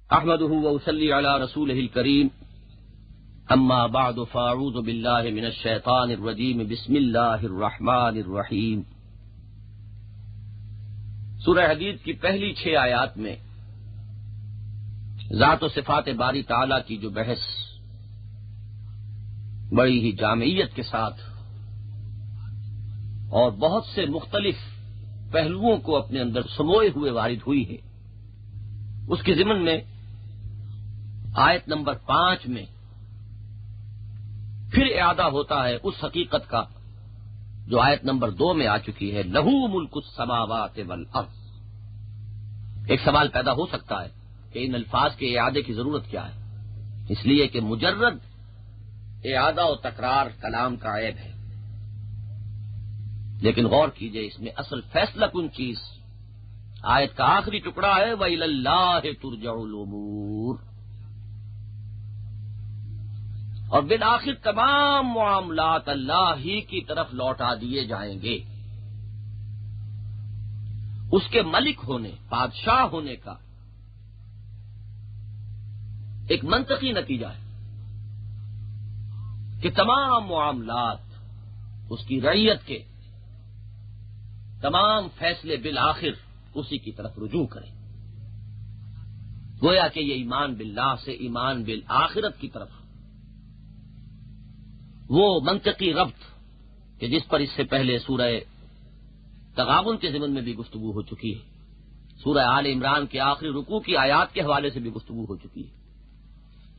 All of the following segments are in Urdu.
احمده واصلی علی رسوله الکریم اما بعد فاعوذ باللہ من الشیطان الرجیم بسم اللہ الرحمن الرحیم۔ سورہ حدید کی پہلی 6 آیات میں ذات و صفات باری تعالی کی جو بحث بڑی ہی جامعیت کے ساتھ اور بہت سے مختلف پہلوؤں کو اپنے اندر سموئے ہوئے وارد ہوئی ہے، اس کے ضمن میں آیت نمبر 5 میں پھر اعادہ ہوتا ہے اس حقیقت کا جو آیت نمبر 2 میں آ چکی ہے، لہو ملک السماوات والارض۔ ایک سوال پیدا ہو سکتا ہے کہ ان الفاظ کے اعادے کی ضرورت کیا ہے؟ اس لیے کہ مجرد اعادہ و تکرار کلام کا عیب ہے، لیکن غور کیجئے اس میں اصل فیصلہ کن چیز آیت کا آخری ٹکڑا ہے، وَإِلَى اللَّهِ تُرْجَعُ الْأُمُورُ، اور بالآخر تمام معاملات اللہ ہی کی طرف لوٹا دیے جائیں گے۔ اس کے ملک ہونے، بادشاہ ہونے کا ایک منطقی نتیجہ ہے کہ تمام معاملات، اس کی رعیت کے تمام فیصلے بالآخر اسی کی طرف رجوع کریں۔ گویا کہ یہ ایمان باللہ سے ایمان بالآخرت کی طرف وہ منطقی ربط کہ جس پر اس سے پہلے سورہ تغابن کے ضمن میں بھی گفتگو ہو چکی ہے، سورہ آل عمران کے آخری رکوع کی آیات کے حوالے سے بھی گفتگو ہو چکی ہے،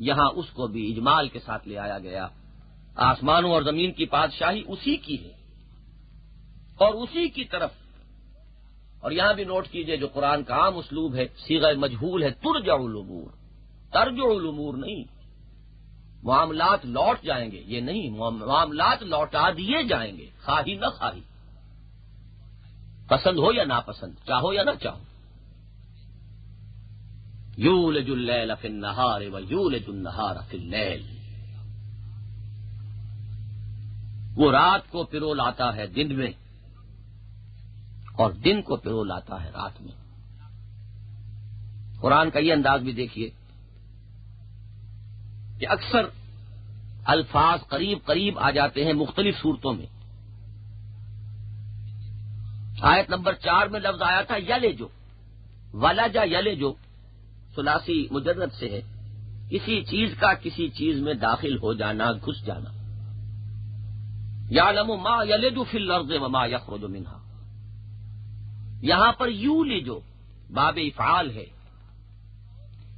یہاں اس کو بھی اجمال کے ساتھ لے آیا گیا۔ آسمانوں اور زمین کی بادشاہی اسی کی ہے اور اسی کی طرف، اور یہاں بھی نوٹ کیجئے جو قرآن کا عام اسلوب ہے، صیغہ مجہول ہے، ترجع الامور، ترجع الامور نہیں، معاملات لوٹ جائیں گے، یہ نہیں، معاملات لوٹا دیے جائیں گے، خواہی نہ خواہی، پسند ہو یا ناپسند، چاہو یا نہ چاہو۔ یولج اللیل فی النہار ویولج النہار فی اللیل، وہ رات کو پرو لاتا ہے دن میں اور دن کو پرو لاتا ہے رات میں۔ قرآن کا یہ انداز بھی دیکھیے کہ اکثر الفاظ قریب قریب آ جاتے ہیں مختلف صورتوں میں۔ آیت نمبر 4 میں لفظ آیا تھا یلجو، ولجا یلجو ثلاثی مجرد سے ہے، کسی چیز کا کسی چیز میں داخل ہو جانا، گھس جانا۔ یعلم ما یلج فی الارض وما یخرج منها، یہاں پر یولجو باب افعال ہے،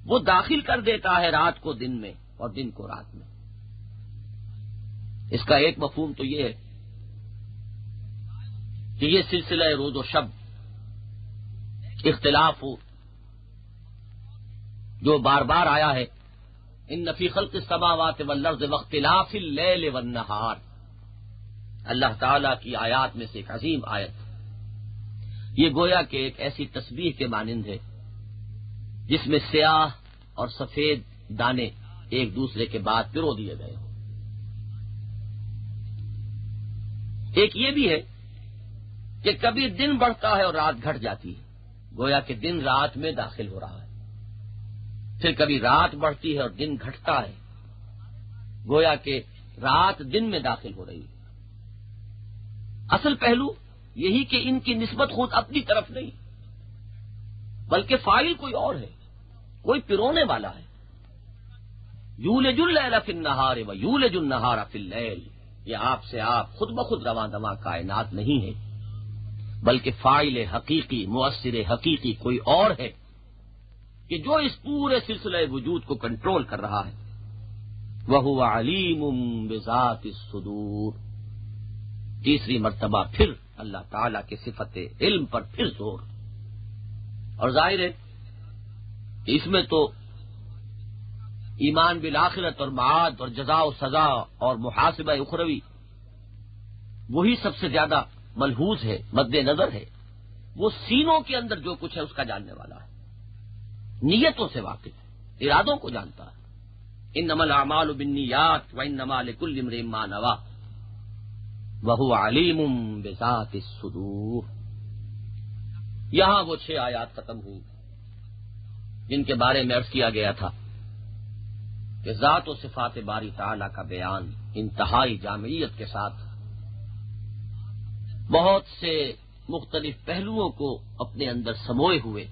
وہ داخل کر دیتا ہے رات کو دن میں اور دن کو رات میں۔ اس کا ایک مفہوم تو یہ ہے کہ یہ سلسلہ روز و شب اختلاف ہو جو بار بار آیا ہے، ان فی خلق السماوات والارض واختلاف اللیل والنہار، اللہ تعالی کی آیات میں سے ایک عظیم آیت، یہ گویا کہ ایک ایسی تسبیح کے مانند ہے جس میں سیاہ اور سفید دانے ایک دوسرے کے بعد پرو دیے گئے ہوں۔ ایک یہ بھی ہے کہ کبھی دن بڑھتا ہے اور رات گھٹ جاتی ہے، گویا کہ دن رات میں داخل ہو رہا ہے، پھر کبھی رات بڑھتی ہے اور دن گھٹتا ہے، گویا کہ رات دن میں داخل ہو رہی ہے۔ اصل پہلو یہی کہ ان کی نسبت خود اپنی طرف نہیں، بلکہ فاعل کوئی اور ہے، کوئی پرونے والا ہے۔ یولج اللیل فی النہار ویولج النہار فی اللیل، یہ آپ سے آپ خود بخود رواں دواں کائنات نہیں ہے، بلکہ فاعل حقیقی، مؤثر حقیقی کوئی اور ہے کہ جو اس پورے سلسلہ وجود کو کنٹرول کر رہا ہے۔ وَهُوَ عَلِيمٌ بِذَاتِ الصُّدُورِ، تیسری مرتبہ پھر اللہ تعالی کے صفت علم پر پھر زور، اور ظاہر ہے کہ اس میں تو ایمان بالآخرت اور معاد اور جزا و سزا اور محاسبہ اخروی وہی سب سے زیادہ ملحوظ ہے، مد نظر ہے۔ وہ سینوں کے اندر جو کچھ ہے اس کا جاننے والا ہے، نیتوں سے واقف ہے، ارادوں کو جانتا ہے۔ انما الاعمال بالنیات وانما لکل امرئ ما نوی وَهُوَ عَلِيمٌ بِذَاتِ الصُّدُورِ۔ یہاں وہ 6 آیات ختم ہوئی، جن کے بارے میں عرض کیا گیا تھا کہ ذات و صفات باری تعالیٰ کا بیان انتہائی جامعیت کے ساتھ بہت سے مختلف پہلوؤں کو اپنے اندر سموئے ہوئے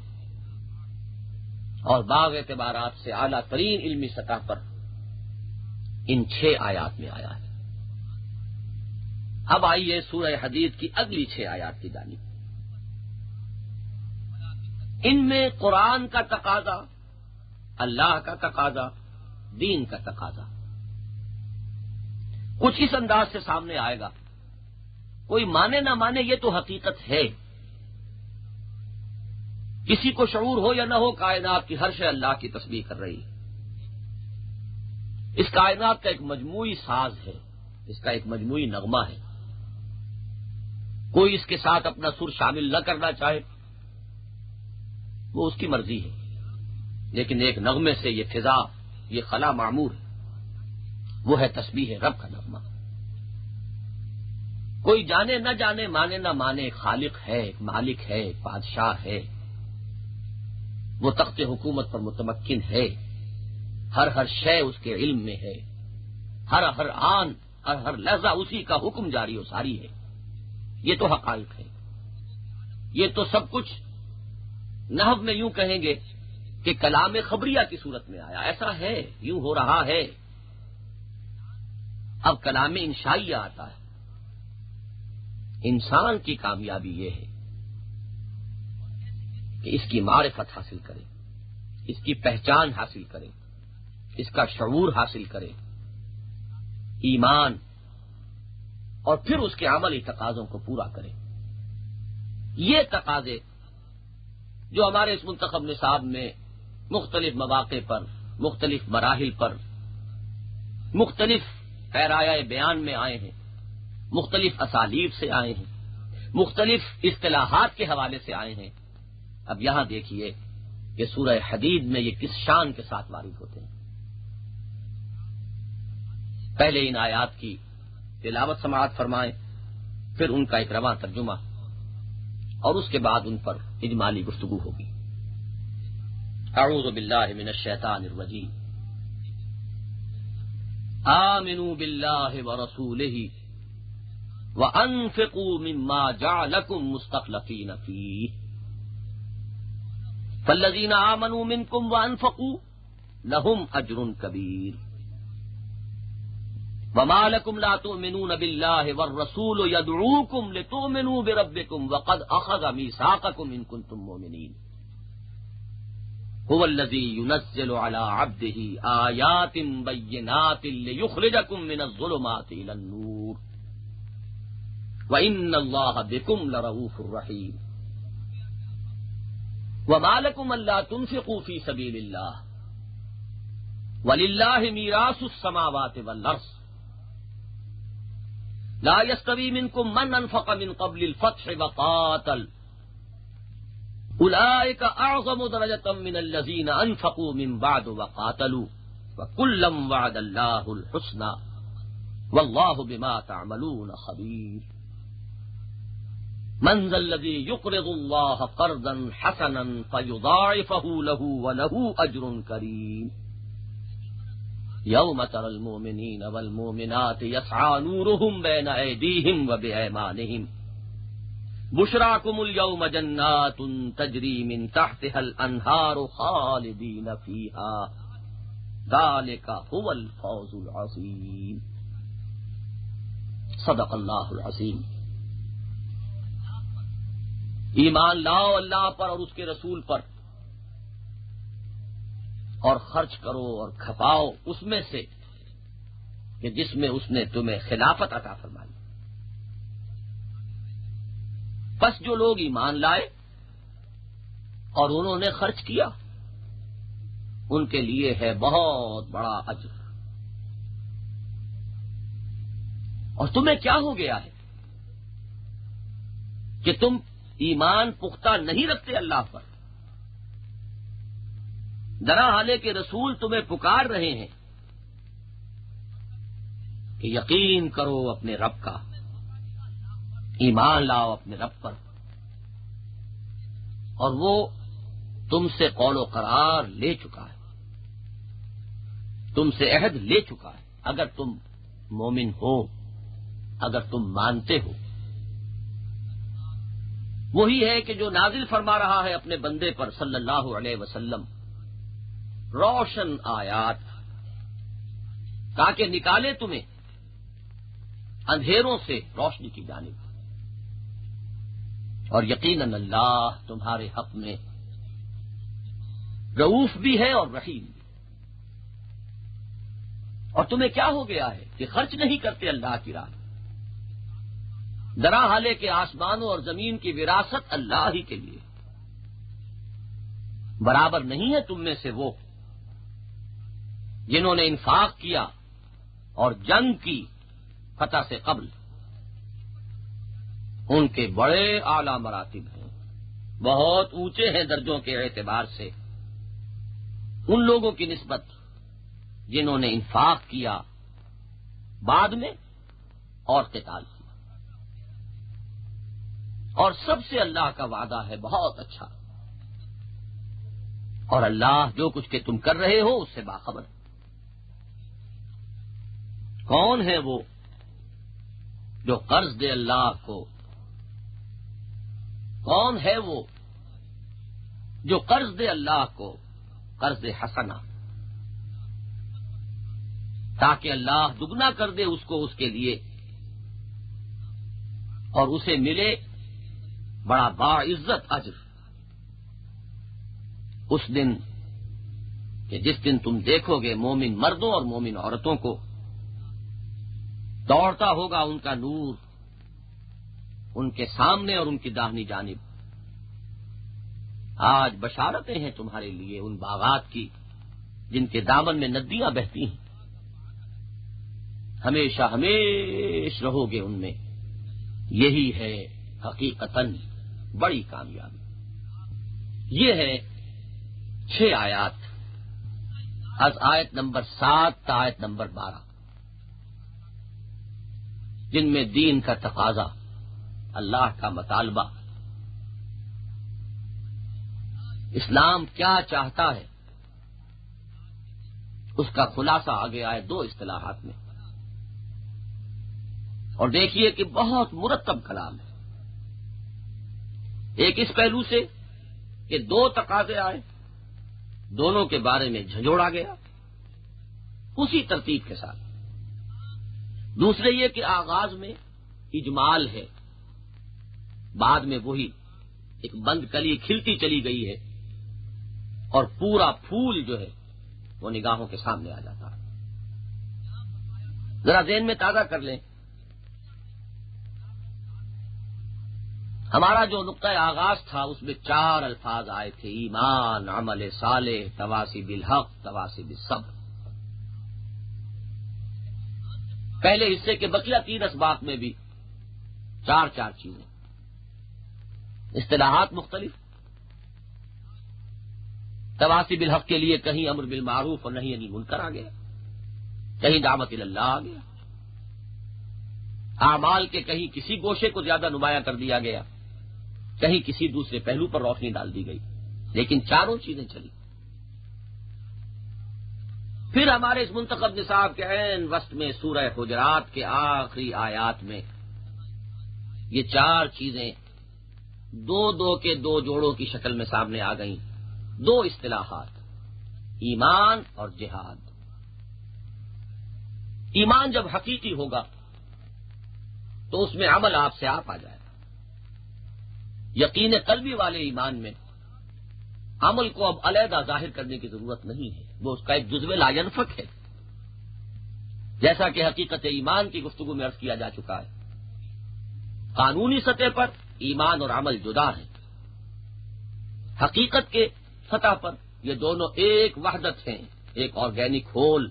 اور باغ اعتبارات سے اعلیٰ ترین علمی سطح پر ان 6 آیات میں آیا ہے۔ اب آئیے سورہ حدید کی اگلی 6 آیات کی جانب۔ ان میں قرآن کا تقاضا، اللہ کا تقاضا، دین کا تقاضا کچھ اس انداز سے سامنے آئے گا، کوئی مانے نہ مانے یہ تو حقیقت ہے، کسی کو شعور ہو یا نہ ہو، کائنات کی ہر شے اللہ کی تسبیح کر رہی ہے۔ اس کائنات کا ایک مجموعی ساز ہے، اس کا ایک مجموعی نغمہ ہے، کوئی اس کے ساتھ اپنا سر شامل نہ کرنا چاہے وہ اس کی مرضی ہے، لیکن ایک نغمے سے یہ فضا، یہ خلا معمور ہے، وہ ہے تسبیح رب کا نغمہ۔ کوئی جانے نہ جانے، مانے نہ مانے، ایک خالق ہے، ایک مالک ہے، ایک بادشاہ ہے، وہ تخت حکومت پر متمکن ہے، ہر شے اس کے علم میں ہے، ہر آن، ہر لحظہ اسی کا حکم جاری و ساری ہے۔ یہ تو حقائق ہے، یہ تو سب کچھ نحو میں یوں کہیں گے کہ کلام خبریہ کی صورت میں آیا، ایسا ہے، یوں ہو رہا ہے۔ اب کلام انشائیہ آتا ہے۔ انسان کی کامیابی یہ ہے کہ اس کی معرفت حاصل کرے، اس کی پہچان حاصل کرے، اس کا شعور حاصل کرے، ایمان، اور پھر اس کے عملی تقاضوں کو پورا کرے۔ یہ تقاضے جو ہمارے اس منتخب نصاب میں مختلف مواقع پر، مختلف مراحل پر، مختلف پیرایہ بیان میں آئے ہیں، مختلف اسالیب سے آئے ہیں، مختلف اصطلاحات کے حوالے سے آئے ہیں، اب یہاں دیکھیے کہ سورہ حدید میں یہ کس شان کے ساتھ وارد ہوتے ہیں۔ پہلے ان آیات کی تلاوت سماعت فرمائیں، پھر ان کا ایک رواں ترجمہ، اور اس کے بعد ان پر اجمالی گفتگو ہوگی۔ اعوذ باللہ من الشیطان الرجیم۔ آمنوا باللہ ورسولہ وانفقوا مما جعلکم مستخلفین فیہ فالذین آمنوا منکم وانفقوا لہم اجر کبیر وما لکم لا تؤمنون باللہ والرسول یدعوکم لتؤمنوا بربکم وقد اخذ میثاقکم ان کنتم مؤمنین هو الذی ينزل على عبده آیات بینات لیخرجکم من الظلمات الى النور وان اللہ بکم لرؤوف رحیم وما لکم الا تنفقوا فی سبیل اللہ وللہ میراث السماوات والارض لا يستوي منكم من انفق من قبل الفتح وقاتل اولئك اعظم درجة من الذين انفقوا من بعد وقاتلوا وكلا وعد الله الحسنى والله بما تعملون خبير من ذا الذي يقرض الله قرضا حسنا فيضاعفه له وله اجر كريم یوم تری المؤمنین والمؤمنات یسعی نورهم بین ایدیہم وبایمانہم بشراکم اليوم جنات تجری من تحتها الانہار خالدین فیہا ذالک هو الفوز العظیم۔ صدق اللہ العظیم۔ ایمان لاؤ اللہ پر اور اس کے رسول پر، اور خرچ کرو اور کھپاؤ اس میں سے کہ جس میں اس نے تمہیں خلافت عطا فرمائی۔ پس جو لوگ ایمان لائے اور انہوں نے خرچ کیا، ان کے لیے ہے بہت بڑا اجر۔ اور تمہیں کیا ہو گیا ہے کہ تم ایمان پختہ نہیں رکھتے اللہ پر؟ درا حالے کے رسول تمہیں پکار رہے ہیں کہ یقین کرو اپنے رب کا، ایمان لاؤ اپنے رب پر، اور وہ تم سے قول و قرار لے چکا ہے، تم سے عہد لے چکا ہے، اگر تم مومن ہو، اگر تم مانتے ہو۔ وہی ہے کہ جو نازل فرما رہا ہے اپنے بندے پر صلی اللہ علیہ وسلم روشن آیات، تاکہ نکالے تمہیں اندھیروں سے روشنی کی جانب۔ اور یقیناً اللہ تمہارے حق میں رؤوف بھی ہے اور رحیم بھی۔ اور تمہیں کیا ہو گیا ہے کہ خرچ نہیں کرتے اللہ کی راہ؟ درا حالے کہ آسمانوں اور زمین کی وراثت اللہ ہی کے لیے۔ برابر نہیں ہے تم میں سے وہ جنہوں نے انفاق کیا اور جنگ کی فتح سے قبل، ان کے بڑے اعلی مراتب ہیں، بہت اونچے ہیں درجوں کے اعتبار سے ان لوگوں کی نسبت جنہوں نے انفاق کیا بعد میں اور قتال کیا۔ اور سب سے اللہ کا وعدہ ہے بہت اچھا، اور اللہ جو کچھ کہ تم کر رہے ہو اس سے باخبر ہے۔ کون ہے وہ جو قرض دے اللہ کو؟ کون ہے وہ جو قرض دے اللہ کو قرض حسنہ، تاکہ اللہ دگنا کر دے اس کو اس کے لیے، اور اسے ملے بڑا باعزت اجر اس دن کہ جس دن تم دیکھو گے مومن مردوں اور مومن عورتوں کو دوڑتا ہوگا ان کا نور ان کے سامنے اور ان کی داہنی جانب۔ آج بشارتیں ہیں تمہارے لیے ان باغات کی جن کے دامن میں ندیاں بہتی ہیں، ہمیشہ ہمیشہ رہو گے ان میں۔ یہی ہے حقیقتاً بڑی کامیابی۔ یہ ہے 6 آیات، از آیت نمبر 7 تا آیت نمبر 12، جن میں دین کا تقاضا، اللہ کا مطالبہ، اسلام کیا چاہتا ہے، اس کا خلاصہ آگے آئے 2 اصطلاحات میں۔ اور دیکھیے کہ بہت مرتب کلام ہے۔ ایک اس پہلو سے کہ 2 تقاضے آئے، دونوں کے بارے میں جھنجھوڑا گیا اسی ترتیب کے ساتھ۔ دوسرے یہ کہ آغاز میں اجمال ہے، بعد میں وہی ایک بند کلی کھلتی چلی گئی ہے اور پورا پھول جو ہے وہ نگاہوں کے سامنے آ جاتا ہے۔ ذرا ذہن میں تازہ کر لیں، ہمارا جو نقطہ آغاز تھا اس میں 4 الفاظ آئے تھے: ایمان، عمل صالح، تواصی بالحق، تواصی بالصبر۔ پہلے حصے کے بقیہ 3 اسباق میں بھی 4 چیزیں، اصطلاحات مختلف۔ تواصی بالحق کے لیے کہیں امر بالمعروف اور نہی عن المنکر آ گیا، کہیں دعوت اللہ آ گیا، اعمال کے کہیں کسی گوشے کو زیادہ نمایاں کر دیا گیا، کہیں کسی دوسرے پہلو پر روشنی ڈال دی گئی، لیکن 4 چیزیں چلی۔ پھر ہمارے اس منتخب نصاب کے عین وسط میں سورہ حجرات کے آخری آیات میں یہ 4 چیزیں 2 کے 2 جوڑوں کی شکل میں سامنے آ گئیں، 2 اصطلاحات: ایمان اور جہاد۔ ایمان جب حقیقی ہوگا تو اس میں عمل آپ سے آپ آ جائے گا۔ یقین قلبی والے ایمان میں عمل کو اب علیحدہ ظاہر کرنے کی ضرورت نہیں ہے، وہ اس کا ایک جزو لا ینفک ہے، جیسا کہ حقیقت ایمان کی گفتگو میں عرض کیا جا چکا ہے۔ قانونی سطح پر ایمان اور عمل جدا ہیں، حقیقت کے سطح پر یہ دونوں ایک وحدت ہیں، ایک آرگینک ہول،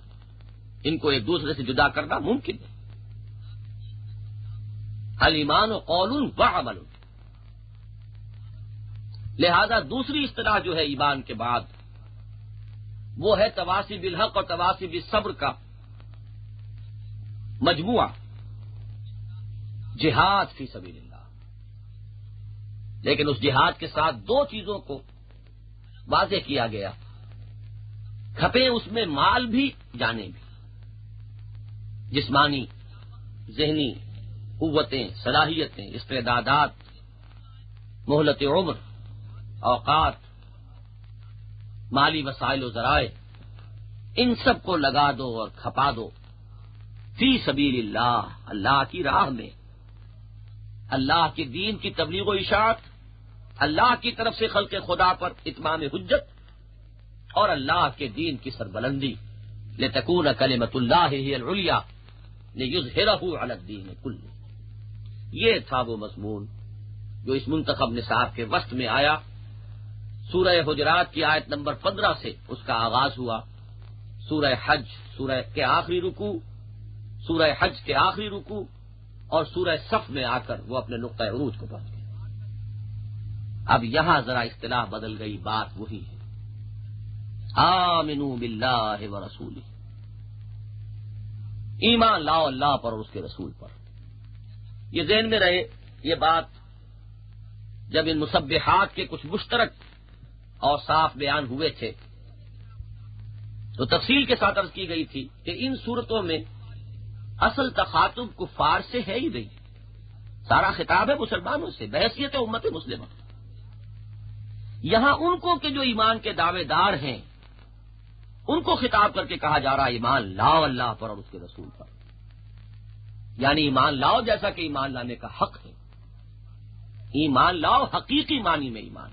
ان کو ایک دوسرے سے جدا کرنا ممکن ہے۔ الایمان قول و عمل، لہذا دوسری اصطلاح جو ہے ایمان کے بعد وہ ہے تواصی بالحق اور تواصی بالصبر کا مجموعہ، جہاد فی سبیل اللہ۔ لیکن اس جہاد کے ساتھ 2 چیزوں کو واضح کیا گیا، کھپے اس میں مال بھی جانیں بھی، جسمانی ذہنی قوتیں، صلاحیتیں، استعدادات، مہلت عمر، اوقات، مالی وسائل و ذرائع، ان سب کو لگا دو اور کھپا دو فی سبیل اللہ، اللہ کی راہ میں، اللہ کے دین کی تبلیغ و اشاعت، اللہ کی طرف سے خلق خدا پر اتمام حجت اور اللہ کے دین کی سربلندی، لتکون کلمۃ اللہ ہی العلیٰ لیظہرہ علی الدین کلہ۔ یہ تھا وہ مضمون جو اس منتخب نصاب کے وسط میں آیا۔ سورہ حجرات کی آیت نمبر 15 سے اس کا آغاز ہوا، سورہ حج سورہ کے آخری رکوع، سورہ حج کے آخری رکوع اور سورہ صف میں آ کر وہ اپنے نقطہ عروج کو پہنچ گئے۔ اب یہاں ذرا اصطلاح بدل گئی، بات وہی ہے، آمنوا باللہ ورسولہ، ایمان لاؤ اللہ پر اور اس کے رسول پر۔ یہ ذہن میں رہے، یہ بات جب ان مسبحات کے کچھ مشترک اور صاف بیان ہوئے تھے تو تفصیل کے ساتھ عرض کی گئی تھی کہ ان صورتوں میں اصل تخاطب کفار سے ہے ہی نہیں، سارا خطاب ہے مسلمانوں سے بحیثیت امت مسلمہ۔ یہاں ان کو کہ جو ایمان کے دعوے دار ہیں ان کو خطاب کر کے کہا جا رہا ہے ایمان لاؤ اللہ پر اور اس کے رسول پر، یعنی ایمان لاؤ جیسا کہ ایمان لانے کا حق ہے، ایمان لاؤ حقیقی معنی میں ایمان،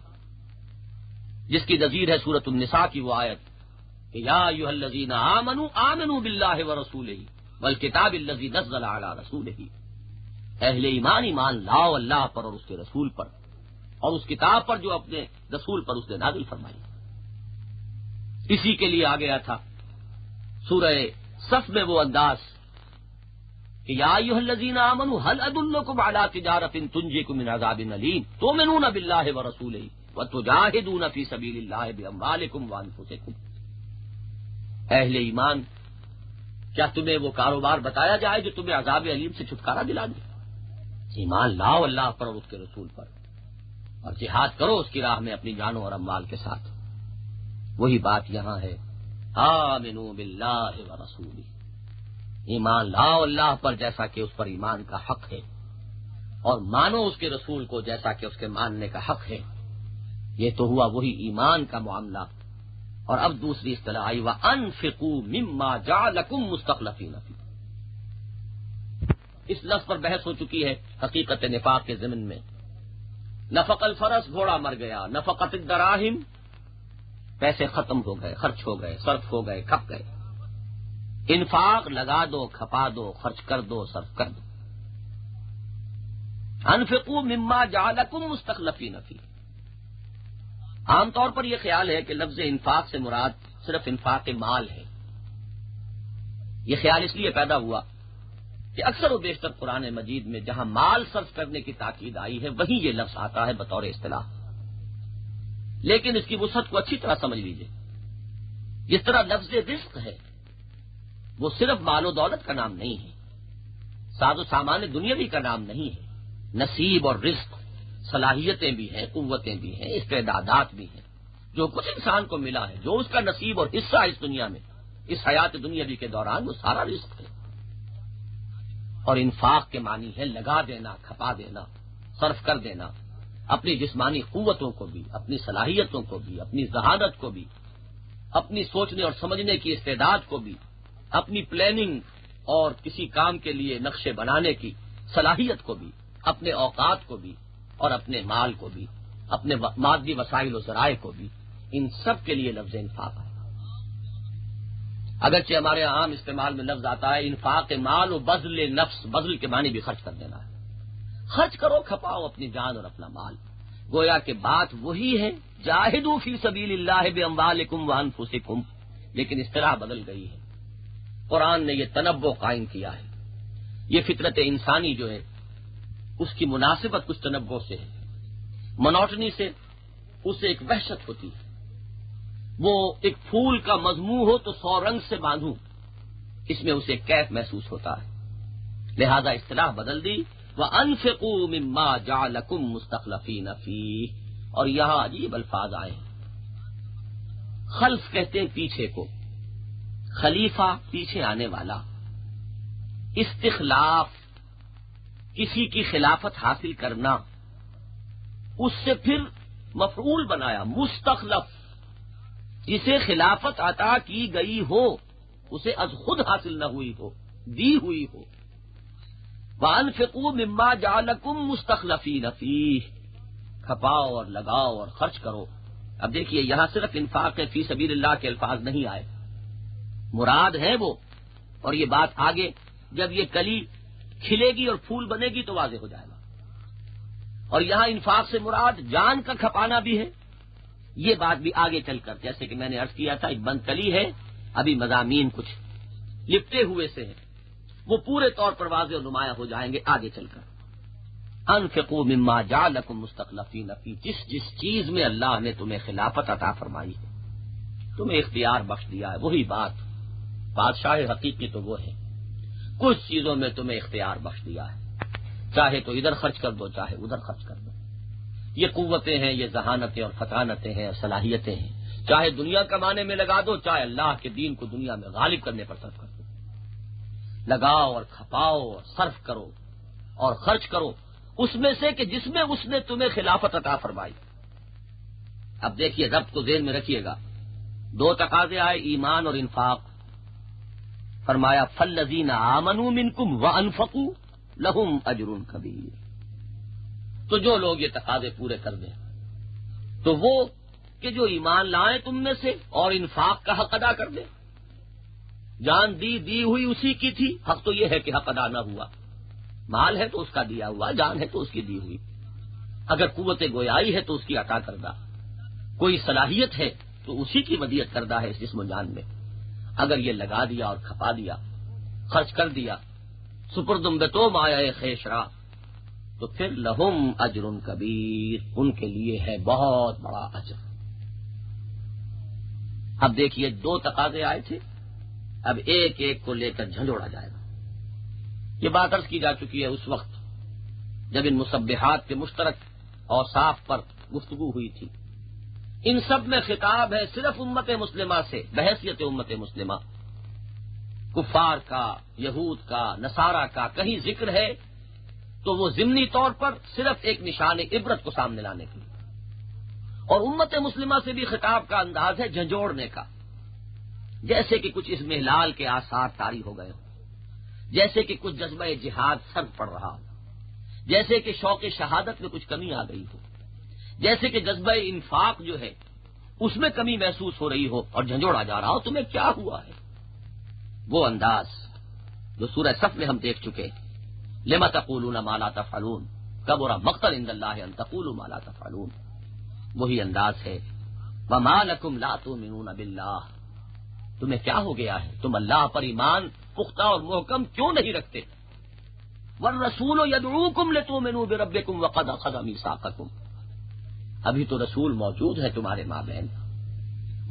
جس کی نظیر ہے سورۃ النساء کی وہ آیت کہ یا ایھا الذین آمنوا آمنوا باللہ ورسولہ والکتاب الذی نزل علی رسولہ، اہل ایمان ایمان لاؤ اللہ پر اور اس کے رسول پر اور اس کتاب پر جو اپنے رسول پر اس نے نازل فرمائی۔ اسی کے لیے آ گیا تھا سورہ صف میں وہ انداز کہ یا ایھا الذین آمنوا هل ادلکم علی تجارۃ تنجیکم من عذاب الیم تؤمنون باللہ ورسولہ وتجاہدون فی سبیل اللہ باموالکم وانفسکم۔ اہل ایمان، کیا تمہیں وہ کاروبار بتایا جائے جو تمہیں عذاب علیم سے چھٹکارا دلا دے؟ ایمان لاؤ اللہ پر اور اس کے رسول پر اور جہاد کرو اس کی راہ میں اپنی جانوں اور اموال کے ساتھ۔ وہی بات یہاں ہے، آمنوا باللہ ورسولہ، ایمان لاؤ اللہ پر جیسا کہ اس پر ایمان کا حق ہے اور مانو اس کے رسول کو جیسا کہ اس کے ماننے کا حق ہے۔ یہ تو ہوا وہی ایمان کا معاملہ۔ اور اب دوسری اصطلاح آئی وَأَنفِقُوا مِمَّا جَعَلَكُمْ مُسْتَخْلَفِينَ فِيهِ۔ اس لفظ پر بحث ہو چکی ہے حقیقت نفاق کے ضمن میں۔ نفق الفرس، گھوڑا مر گیا، نفقت الدراہم، پیسے ختم ہو گئے، خرچ ہو گئے، صرف ہو گئے، کھپ گئے۔ انفاق لگا دو، کھپا دو، خرچ کر دو، صرف کر دو۔ انفقوا مما جعلکم مستخلفین فیہ۔ عام طور پر یہ خیال ہے کہ لفظ انفاق سے مراد صرف انفاق مال ہے۔ یہ خیال اس لیے پیدا ہوا کہ اکثر و بیشتر قرآن مجید میں جہاں مال صرف کرنے کی تاکید آئی ہے وہیں یہ لفظ آتا ہے بطور اصطلاح، لیکن اس کی وسعت کو اچھی طرح سمجھ لیجیے۔ جس طرح لفظ رزق ہے وہ صرف مال و دولت کا نام نہیں ہے، ساز و سامان دنیاوی کا نام نہیں ہے، نصیب اور رزق صلاحیتیں بھی ہیں، قوتیں بھی ہیں، استعدادات بھی ہیں، جو کچھ انسان کو ملا ہے، جو اس کا نصیب اور حصہ اس دنیا میں، اس حیات دنیاوی کے دوران، وہ سارا رزق ہے۔ اور انفاق کے معنی ہے لگا دینا، کھپا دینا، صرف کر دینا، اپنی جسمانی قوتوں کو بھی، اپنی صلاحیتوں کو بھی، اپنی ذہانت کو بھی، اپنی سوچنے اور سمجھنے کی استعداد کو بھی، اپنی پلاننگ اور کسی کام کے لیے نقشے بنانے کی صلاحیت کو بھی، اپنے اوقات کو بھی اور اپنے مال کو بھی، اپنے مادی وسائل و ذرائع کو بھی، ان سب کے لیے لفظ انفاق ہے۔ اگرچہ ہمارے عام استعمال میں لفظ آتا ہے انفاق مال و بذل نفس، بذل کے معنی بھی خرچ کر دینا ہے، خرچ کرو، کھپاؤ اپنی جان اور اپنا مال۔ گویا کہ بات وہی ہے، جاہدوا فی سبیل اللہ باموالکم وانفسکم، لیکن اصطلاح بدل گئی ہے۔ قرآن نے یہ تنوع قائم کیا ہے۔ یہ فطرت انسانی جو ہے اس کی مناسبت کچھ تنوع سے ہے، منوٹنی سے اسے ایک وحشت ہوتی ہے۔ وہ ایک پھول کا مضمون ہو تو 100 رنگ سے باندھوں، اس میں اسے کیف محسوس ہوتا ہے، لہذا اصطلاح بدل دی وَأَنفِقُوا مِمَّا جَعَلَكُمْ مُسْتَخْلَفِينَ فِيهِ، اور یہاں عجیب الفاظ آئے ہیں خلف کہتے ہیں پیچھے کو، خلیفہ پیچھے آنے والا، استخلاف کسی کی خلافت حاصل کرنا، اس سے پھر مفعول بنایا مستخلف، جسے خلافت عطا کی گئی ہو اسے از خود حاصل نہ ہوئی ہو، دی ہوئی ہو۔ وَأَنفِقُوا مِمَّا جَعَلَكُم مُّسْتَخْلَفِينَ فِيهِ، کھپاؤ اور لگاؤ اور خرچ کرو۔ اب دیکھیے یہاں صرف انفاق فی سبیل اللہ کے الفاظ نہیں آئے، مراد ہے وہ، اور یہ بات آگے جب یہ کلی کھلے گی اور پھول بنے گی تو واضح ہو جائے گا۔ اور یہاں انفاق سے مراد جان کا کھپانا بھی ہے، یہ بات بھی آگے چل کر، جیسے کہ میں نے عرض کیا تھا ایک بند کلی ہے، ابھی مضامین کچھ لپٹے ہوئے سے ہیں، وہ پورے طور پر واضح اور نمایاں ہو جائیں گے آگے چل کر۔ انفقوا مما جعلکم مستخلفین فی، جس چیز میں اللہ نے تمہیں خلافت عطا فرمائی ہے، تمہیں اختیار بخش دیا ہے، وہی بات بادشاہ حقیقی تو وہ ہے، کچھ چیزوں میں تمہیں اختیار بخش دیا ہے، چاہے تو ادھر خرچ کر دو چاہے ادھر خرچ کر دو، یہ قوتیں ہیں، یہ ذہانتیں اور فطانتیں ہیں اور صلاحیتیں ہیں، چاہے دنیا کمانے میں لگا دو چاہے اللہ کے دین کو دنیا میں غالب کرنے پر صرف کر دو، لگاؤ اور کھپاؤ اور صرف کرو اور خرچ کرو اس میں سے کہ جس میں اس نے تمہیں خلافت عطا فرمائی۔ اب دیکھیے ربط کو ذہن میں رکھیے گا، دو تقاضے آئے، ایمان اور انفاق، فرمایا فالذین آمنوا منکم وانفقوا لہم اجر کبیر، تو جو لوگ یہ تقاضے پورے کر دیں تو وہ کہ جو ایمان لائیں تم میں سے اور انفاق کا حق ادا کر دیں، جان دی ہوئی اسی کی تھی، حق تو یہ ہے کہ حق ادا نہ ہوا، مال ہے تو اس کا دیا ہوا، جان ہے تو اس کی دی ہوئی، اگر قوت گویائی ہے تو اس کی عطا کردہ، کوئی صلاحیت ہے تو اسی کی ودیعت کردہ ہے اس جسم و جان میں، اگر یہ لگا دیا اور کھپا دیا، خرچ کر دیا، سپردم بتو مایہ خیشرا، تو پھر لہم اجر کبیر، ان کے لیے ہے بہت بڑا اجر۔ اب دیکھیے دو تقاضے آئے تھے، اب ایک ایک کو لے کر جھنجھوڑا جائے گا۔ یہ بات عرض کی جا چکی ہے اس وقت جب ان مسبحات کے مشترک اوصاف پر گفتگو ہوئی تھی۔ ان سب میں خطاب ہے صرف امت مسلمہ سے بحیثیت امت مسلمہ، کفار کا، یہود کا، نصارہ کا کہیں ذکر ہے تو وہ ضمنی طور پر صرف ایک نشان عبرت کو سامنے لانے کی، اور امت مسلمہ سے بھی خطاب کا انداز ہے جھنجھوڑنے کا، جیسے کہ کچھ اس محلال کے آثار طاری ہو گئے ہوں، جیسے کہ کچھ جذبہ جہاد سرد پڑ رہا ہو، جیسے کہ شوق شہادت میں کچھ کمی آ گئی ہو، جیسے کہ جذبہ انفاق جو ہے اس میں کمی محسوس ہو رہی ہو اور جھنجھوڑا جا رہا ہو، تمہیں کیا ہوا ہے، وہ انداز جو سورہ صف میں ہم دیکھ چکے، لما تقولون ما لا تفعلون کبر مقتا عند اللہ ان تقولوا ما لا تفعلون، وہی انداز ہے وما لکم لا تؤمنون باللہ، تمہیں کیا ہو گیا ہے، تم اللہ پر ایمان پختہ اور محکم کیوں نہیں رکھتے، والرسول یدعوکم لتؤمنوا بربکم وقد اخذ میثاقکم، ابھی تو رسول موجود ہے تمہارے مابین،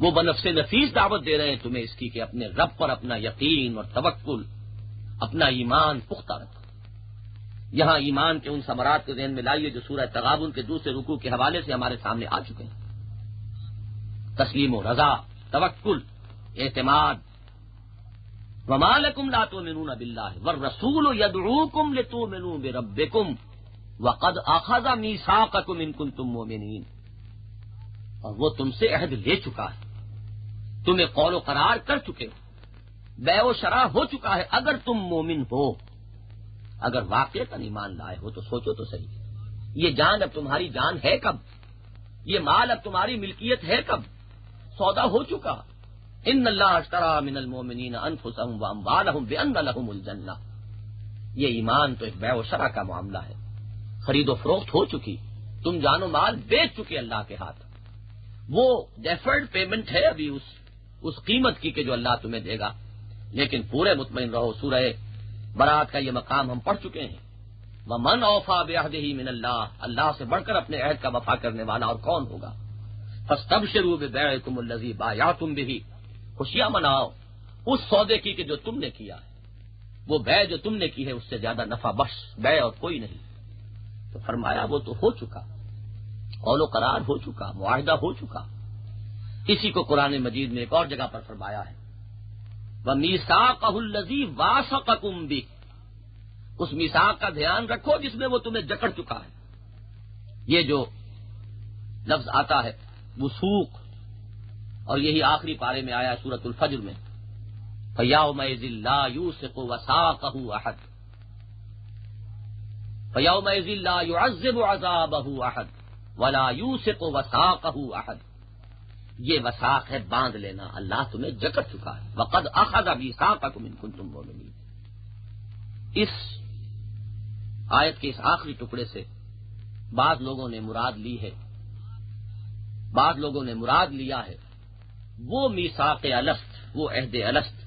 وہ بنفس نفیس دعوت دے رہے ہیں تمہیں اس کی کہ اپنے رب پر اپنا یقین اور توکل، اپنا ایمان پختہ رکھو۔ یہاں ایمان کے ان ثمرات کو ذہن میں لائیے جو سورہ تغابن کے دوسرے رکوع کے حوالے سے ہمارے سامنے آ چکے ہیں، تسلیم و رضا، توکل، اعتماد۔ وما لکم لا تؤمنون باللہ والرسول یدعوکم لتؤمنوا بربکم وقد اخذ میثاقکم ان کنتم مؤمنین، اور وہ تم سے عہد لے چکا ہے، تمہیں قول و قرار کر چکے ہو، بیع و شرع ہو چکا ہے، اگر تم مومن ہو، اگر واقعتاً ایمان لائے ہو تو سوچو تو صحیح، یہ جان اب تمہاری جان ہے کب، یہ مال اب تمہاری ملکیت ہے کب، سودا ہو چکا، ان اللہ اشتری من المؤمنین انفسهم واموالهم بان لهم الجنہ، یہ ایمان تو ایک بیع و شرع کا معاملہ ہے، خرید و فروخت ہو چکی، تم جان و مال بیچ چکے اللہ کے ہاتھ، وہ ڈیفرڈ پیمنٹ ہے ابھی اس قیمت کی کہ جو اللہ تمہیں دے گا، لیکن پورے مطمئن رہو، سورہ برات کا یہ مقام ہم پڑھ چکے ہیں، ومن اوفی بعہدہ من اللہ، اللہ سے بڑھ کر اپنے عہد کا وفا کرنے والا اور کون ہوگا، فاستبشروا ببیعکم الذی بایعتم بہ، خوشیاں مناؤ اس سودے کی کہ جو تم نے کیا ہے، وہ بیع جو تم نے کی ہے اس سے زیادہ نفع بخش بیع اور کوئی نہیں، تو فرمایا وہ تو ہو چکا، قول و قرار ہو چکا، معاہدہ ہو چکا، اسی کو قرآن مجید میں ایک اور جگہ پر فرمایا ہے وَمِيثَاقَهُ الَّذِي وَاثَقَكُم بِهِ، اس میثاق کا دھیان رکھو جس میں وہ تمہیں جکڑ چکا ہے۔ یہ جو لفظ آتا ہے وثوق، اور یہی آخری پارے میں آیا سورۃ الفجر میں فَيَوْمَئِذٍ لَّا يُوثِقُ وَثَاقَهُ أَحَدٌ فَيَوْمَئِذٍ لَّا يُعَذِّبُ عَذَابَهُ أَحَدٌ وَلَا يُوثِقُ وَثَاقَهُ أَحَدٌ۔ یہ وثاق ہے باندھ لینا، اللہ تمہیں جکڑ چکا ہے۔ وَقَدْ أَخَذَ مِيثَاقَكُمْ إِن كُنتُم مُّؤْمِنِينَ۔ اس آیت کے اس آخری ٹکڑے سے بعض لوگوں نے مراد لی ہے، بعض لوگوں نے مراد لیا ہے وہ میثاق الست، وہ عہد الست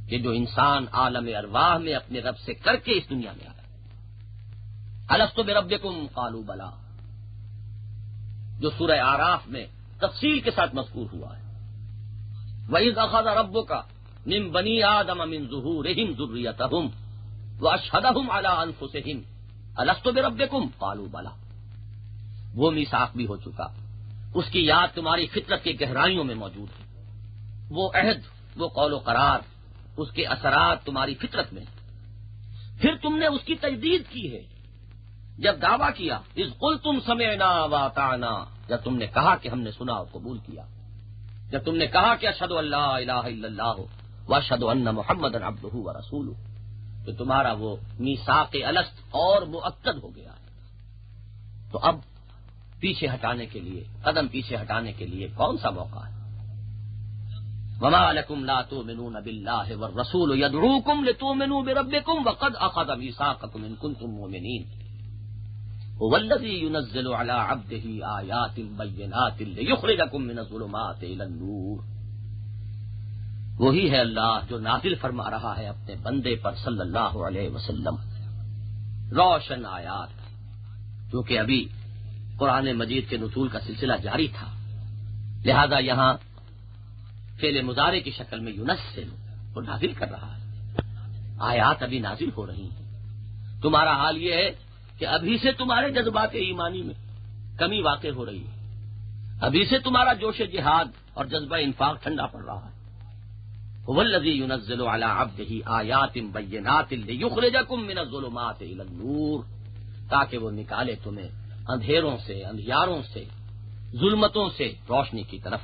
کہ جو انسان عالم ارواح میں اپنے رب سے کر کے اس دنیا میں آیا۔ الست بربکم قالوا بلا، جو سورہ اعراف میں تفصیل کے ساتھ مذکور ہوا ہے وَإِذْ أَخَذَ رَبُّكَ مِن بَنِي آدَمَ مِن ظُهُورِهِمْ ذُرِّيَّتَهُمْ وَأَشْهَدَهُمْ عَلَىٰ أَنفُسِهِمْ أَلَسْتُ بِرَبِّكُمْ قَالُوا بَلَىٰ۔ وہ میثاق بھی ہو چکا، اس کی یاد تمہاری فطرت کی گہرائیوں میں موجود ہے، وہ عہد، وہ قول و قرار، اس کے اثرات تمہاری فطرت میں، پھر تم نے اس کی تجدید کی ہے جب دعویٰ کیا اذ قلتم سمعنا واطعنا، جب تم نے کہا کہ ہم نے سنا اور قبول کیا، جب تم نے کہا کہ اشہد ان لا الہ الا اللہ واشہد ان محمدا عبدہ ورسولہ، تو تمہارا وہ میثاق الست اور مؤکد ہو گیا ہے۔ تو اب پیچھے ہٹانے کے لیے، قدم پیچھے ہٹانے کے لیے کون سا موقع ہے؟ وما لکم لا تؤمنون باللہ والرسول یدعوکم لتؤمنوا بربکم وقد اخذ میثاقکم ان کنتم مؤمنین هو الذی ينزل على عبده آیات بینات لیخرجکم من الظلمات الى النور۔ وہی ہے اللہ جو نازل فرما رہا ہے اپنے بندے پر صلی اللہ علیہ وسلم روشن آیات، کیونکہ ابھی قرآن مجید کے نزول کا سلسلہ جاری تھا، لہذا یہاں فعل مضارع کی شکل میں ينزل، وہ نازل کر رہا ہے، آیات ابھی نازل ہو رہی ہیں۔ تمہارا حال یہ ہے کہ ابھی سے تمہارے جذبات ایمانی میں کمی واقع ہو رہی ہے، ابھی سے تمہارا جوش جہاد اور جذبہ انفاق ٹھنڈا پڑ رہا ہے۔ هو الذی ينزل على عبده آیات بینات لیخرجکم من الظلمات الى النور، تاکہ وہ نکالے تمہیں اندھیروں سے، اندھیاروں سے، ظلمتوں سے روشنی کی طرف۔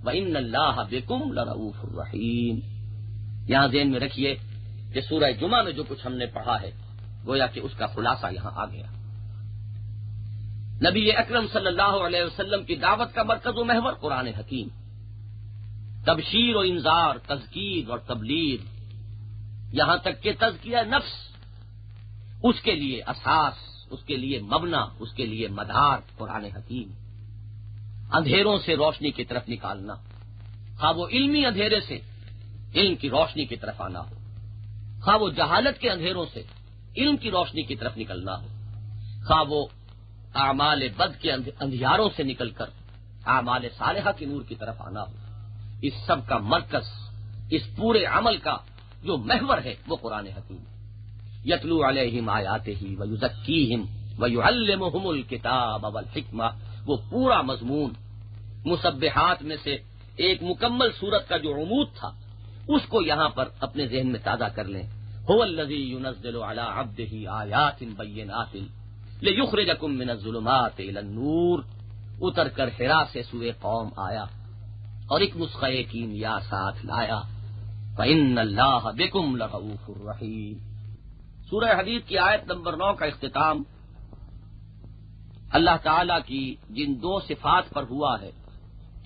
وَإِنَّ اللَّهَ بِكُمْ لَرَءُوفٌ رَحِيمٌ۔ یہاں ذہن میں رکھیے کہ سورہ جمعہ میں جو کچھ ہم نے پڑھا ہے گویا کہ اس کا خلاصہ یہاں آ گیا۔ نبی اکرم صلی اللہ علیہ وسلم کی دعوت کا مرکز و محور قرآن حکیم، تبشیر و انذار، تذکیر اور تبلیغ، یہاں تک کہ تزکیہ نفس، اس کے لیے اساس، اس کے لیے مبنا، اس کے لیے مدار قرآن حکیم۔ اندھیروں سے روشنی کی طرف نکالنا، خواہ وہ علمی اندھیرے سے علم کی روشنی کی طرف آنا ہو، خواہ وہ جہالت کے اندھیروں سے علم کی روشنی کی طرف نکلنا ہو، خواہ وہ اعمال بد کے اندھیاروں سے نکل کر اعمال صالحہ کی نور کی طرف آنا ہو، اس سب کا مرکز، اس پورے عمل کا جو محور ہے وہ قرآن حکیم۔ یتلو علیہم آیاتہ ویزکیہم ویعلمہم الکتاب والحکمہ، وہ پورا مضمون مسبحات میں سے ایک مکمل سورت کا جو عمود تھا اس کو یہاں پر اپنے ذہن میں تازہ کر لیں۔ هو الذی ينزل على عبده آیات بینات لیخرجکم من الظلمات الى النور، اتر کر حرا سے سوئے قوم آیا اور ایک نسخہ کیمیا ساتھ لایا۔ فإن اللہ بکم لرؤوف رحیم۔ سورہ حدید کی آیت نمبر 9 کا اختتام اللہ تعالی کی جن دو صفات پر ہوا ہے،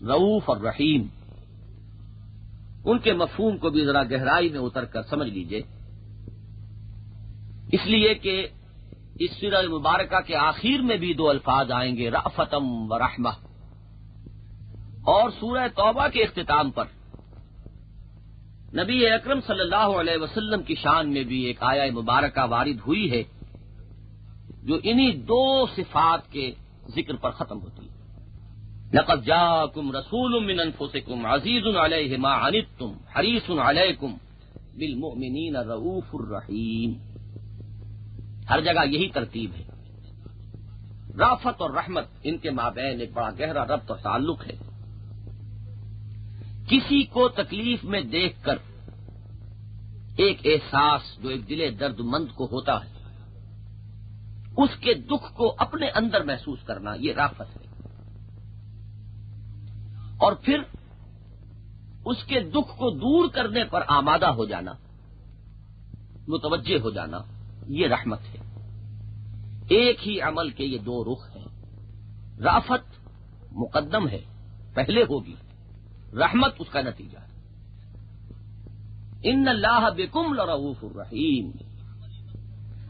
رؤوف اور رحیم، ان کے مفہوم کو بھی ذرا گہرائی میں اتر کر سمجھ لیجئے، اس لیے کہ اس سورہ مبارکہ کے آخر میں بھی دو الفاظ آئیں گے، رأفتم و رحمہ، اور سورہ توبہ کے اختتام پر نبی اکرم صلی اللہ علیہ وسلم کی شان میں بھی ایک آیہ مبارکہ وارد ہوئی ہے جو انہی دو صفات کے ذکر پر ختم ہوتی ہے۔ لقد جاءکم رسول من انفسکم عزیز علیہ ما عنتم حریص علیکم بالمؤمنین رؤوف الرحیم۔ ہر جگہ یہی ترتیب ہے، رافت اور رحمت ان کے مابین ایک بڑا گہرا ربط اور تعلق ہے۔ کسی کو تکلیف میں دیکھ کر ایک احساس جو ایک دل درد مند کو ہوتا ہے، اس کے دکھ کو اپنے اندر محسوس کرنا، یہ رافت ہے۔ اور پھر اس کے دکھ کو دور کرنے پر آمادہ ہو جانا، متوجہ ہو جانا، یہ رحمت ہے۔ ایک ہی عمل کے یہ دو رخ ہیں۔ رافت مقدم ہے، پہلے ہوگی، رحمت اس کا نتیجہ ہے۔ ان اللہ بکم لرؤوف الرحیم،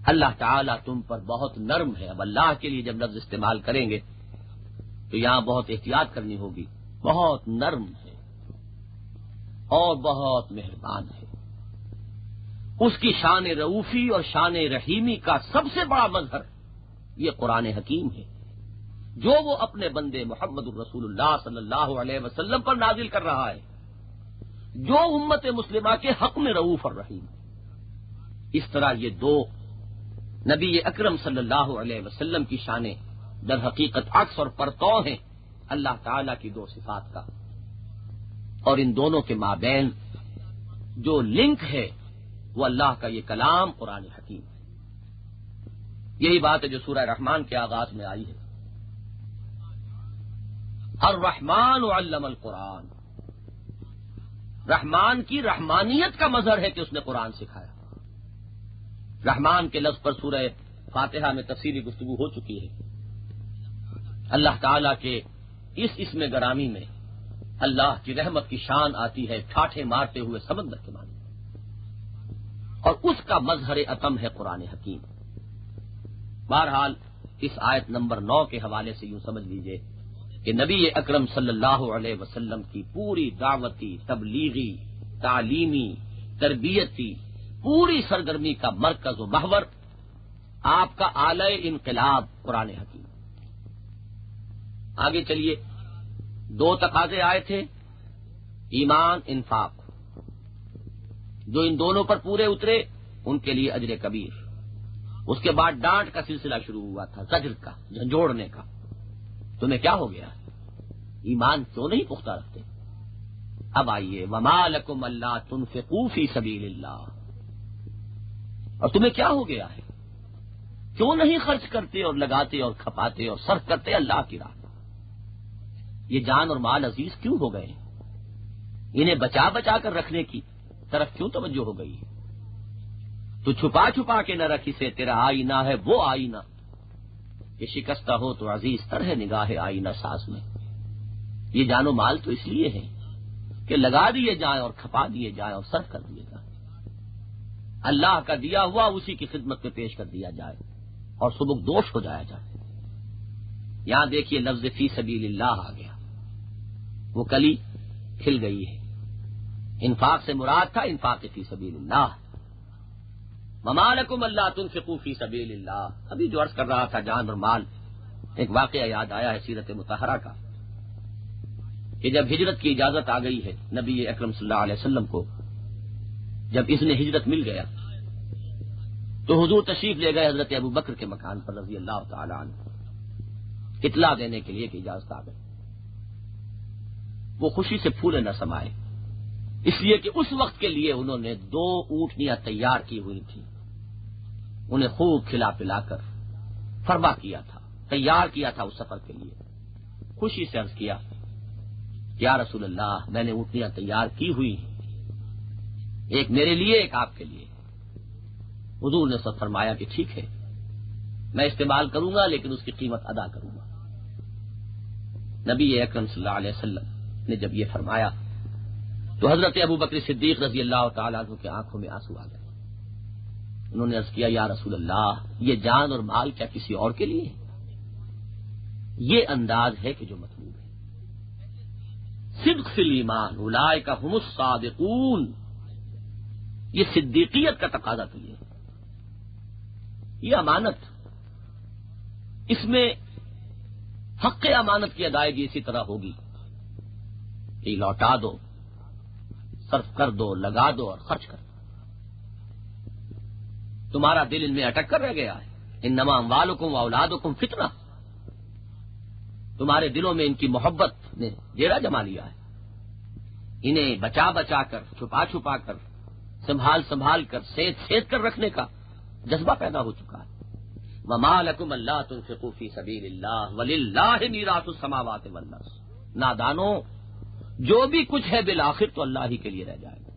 اللہ تعالیٰ تم پر بہت نرم ہے۔ اب اللہ کے لیے جب لفظ استعمال کریں گے تو یہاں بہت احتیاط کرنی ہوگی۔ بہت نرم ہے اور بہت مہربان ہے۔ اس کی شان رؤوفی اور شان رحیمی کا سب سے بڑا مظہر یہ قرآن حکیم ہے، جو وہ اپنے بندے محمد الرسول اللہ صلی اللہ علیہ وسلم پر نازل کر رہا ہے، جو امت مسلمہ کے حق میں رؤوف اور رحیم ہے۔ اس طرح یہ دو نبی اکرم صلی اللہ علیہ وسلم کی شانیں در حقیقت عکس اور پرتو ہیں اللہ تعالی کی دو صفات کا، اور ان دونوں کے مابین جو لنک ہے وہ اللہ کا یہ کلام قرآن حکیم ہے۔ یہی بات ہے جو سورہ رحمان کے آغاز میں آئی ہے، الرحمن علم القرآن۔ رحمان کی رحمانیت کا مظہر ہے کہ اس نے قرآن سکھایا۔ رحمان کے لفظ پر سورہ فاتحہ میں تفصیلی گفتگو ہو چکی ہے۔ اللہ تعالی کے اس اسم گرامی میں اللہ کی رحمت کی شان آتی ہے ٹھاٹھے مارتے ہوئے سمندر کے معنی، اور اس کا مظہر عتم ہے قرآن حکیم۔ بہرحال اس آیت نمبر 9 کے حوالے سے یوں سمجھ لیجئے کہ نبی اکرم صلی اللہ علیہ وسلم کی پوری دعوتی، تبلیغی، تعلیمی، تربیتی پوری سرگرمی کا مرکز و محور آپ کا آلہ انقلاب قرآن حکیم۔ آگے چلیے، دو تقاضے آئے تھے، ایمان، انفاق۔ جو ان دونوں پر پورے اترے ان کے لیے اجر کبیر۔ اس کے بعد ڈانٹ کا سلسلہ شروع ہوا تھا، زجر کا، جھنجھوڑنے کا۔ تمہیں کیا ہو گیا؟ ایمان کیوں نہیں پختہ رکھتے؟ اب آئیے، وما لکم الا تنفقوا فی سبیل اللہ، اور تمہیں کیا ہو گیا ہے؟ کیوں نہیں خرچ کرتے اور لگاتے اور کھپاتے اور صرف کرتے اللہ کی راہ؟ یہ جان اور مال عزیز کیوں ہو گئے؟ انہیں بچا بچا کر رکھنے کی طرف کیوں توجہ ہو گئی؟ تو چھپا چھپا کے نہ رکھ اسے، تیرا آئینہ ہے وہ آئینہ کہ شکستہ ہو تو عزیز تر ہے نگاہ آئینہ ساز میں۔ یہ جان و مال تو اس لیے ہے کہ لگا دیے جائیں اور کھپا دیے جائیں اور صرف کر دیے جائیں، اللہ کا دیا ہوا اسی کی خدمت میں پیش کر دیا جائے اور سبک دوش ہو جایا جائے۔ یہاں دیکھیے لفظ فی سبیل اللہ آ گیا، وہ کلی کھل گئی ہے۔ انفاق سے مراد تھا انفاق فی سبیل اللہ۔ وما لکم الا تنفقوا فی سبیل اللہ۔ ابھی جو عرض کر رہا تھا جان اور مال، ایک واقعہ یاد آیا ہے سیرت مطہرہ کا، کہ جب ہجرت کی اجازت آ گئی ہے نبی اکرم صلی اللہ علیہ وسلم کو، جب اذن ہجرت مل گیا تو حضور تشریف لے گئے حضرت ابو بکر کے مکان پر رضی اللہ تعالی عنہ، اطلاع دینے کے لیے کہ اجازت آ گئی۔ وہ خوشی سے پھولے نہ سمائے، اس لیے کہ اس وقت کے لیے انہوں نے 2 اونٹنیاں تیار کی ہوئی تھی، انہیں خوب کھلا پلا کر فرما کیا تھا، تیار کیا تھا اس سفر کے لیے۔ خوشی سے عرض کیا، یا رسول اللہ، میں نے اونٹنیاں تیار کی ہوئی ہیں، ایک میرے لیے ایک آپ کے لیے۔ حضور نے سب فرمایا کہ ٹھیک ہے، میں استعمال کروں گا لیکن اس کی قیمت ادا کروں گا۔ نبی اکرم صلی اللہ علیہ وسلم نے جب یہ فرمایا تو حضرت ابو بکر صدیق رضی اللہ تعالیٰ عنہ کی آنکھوں میں آنسو آ گئے۔ انہوں نے عرض کیا، یا رسول اللہ، یہ جان اور مال کیا کسی اور کے لیے ہے؟ یہ انداز ہے کہ جو مطلوب ہے۔ صدق فی الایمان اولئک هم الصادقون، یہ صدیقیت کا تقاضا تو یہ ہے۔ یہ امانت، اس میں حق امانت کی ادائیگی اسی طرح ہوگی کہ لوٹا دو، صرف کر دو، لگا دو اور خرچ کر دو۔ تمہارا دل ان میں اٹک کر رہ گیا ہے، انما اموالکم واولادکم فتنہ، تمہارے دلوں میں ان کی محبت نے ڈیرا جما لیا ہے۔ انہیں بچا بچا کر، چھپا چھپا کر، سنبھال سنبھال کر، سیت سیت کر رکھنے کا جذبہ پیدا ہو چکا ہے۔ وَمَا لَكُمْ أَلَّا تُنْفِقُوا فِي سَبِيلِ اللَّهِ وَلِلَّهِ مِيرَاثُ السَّمَاوَاتِ وَالْأَرْضِ۔ نادانوں، جو بھی کچھ ہے بالآخر تو اللہ ہی کے لیے رہ جائے گا۔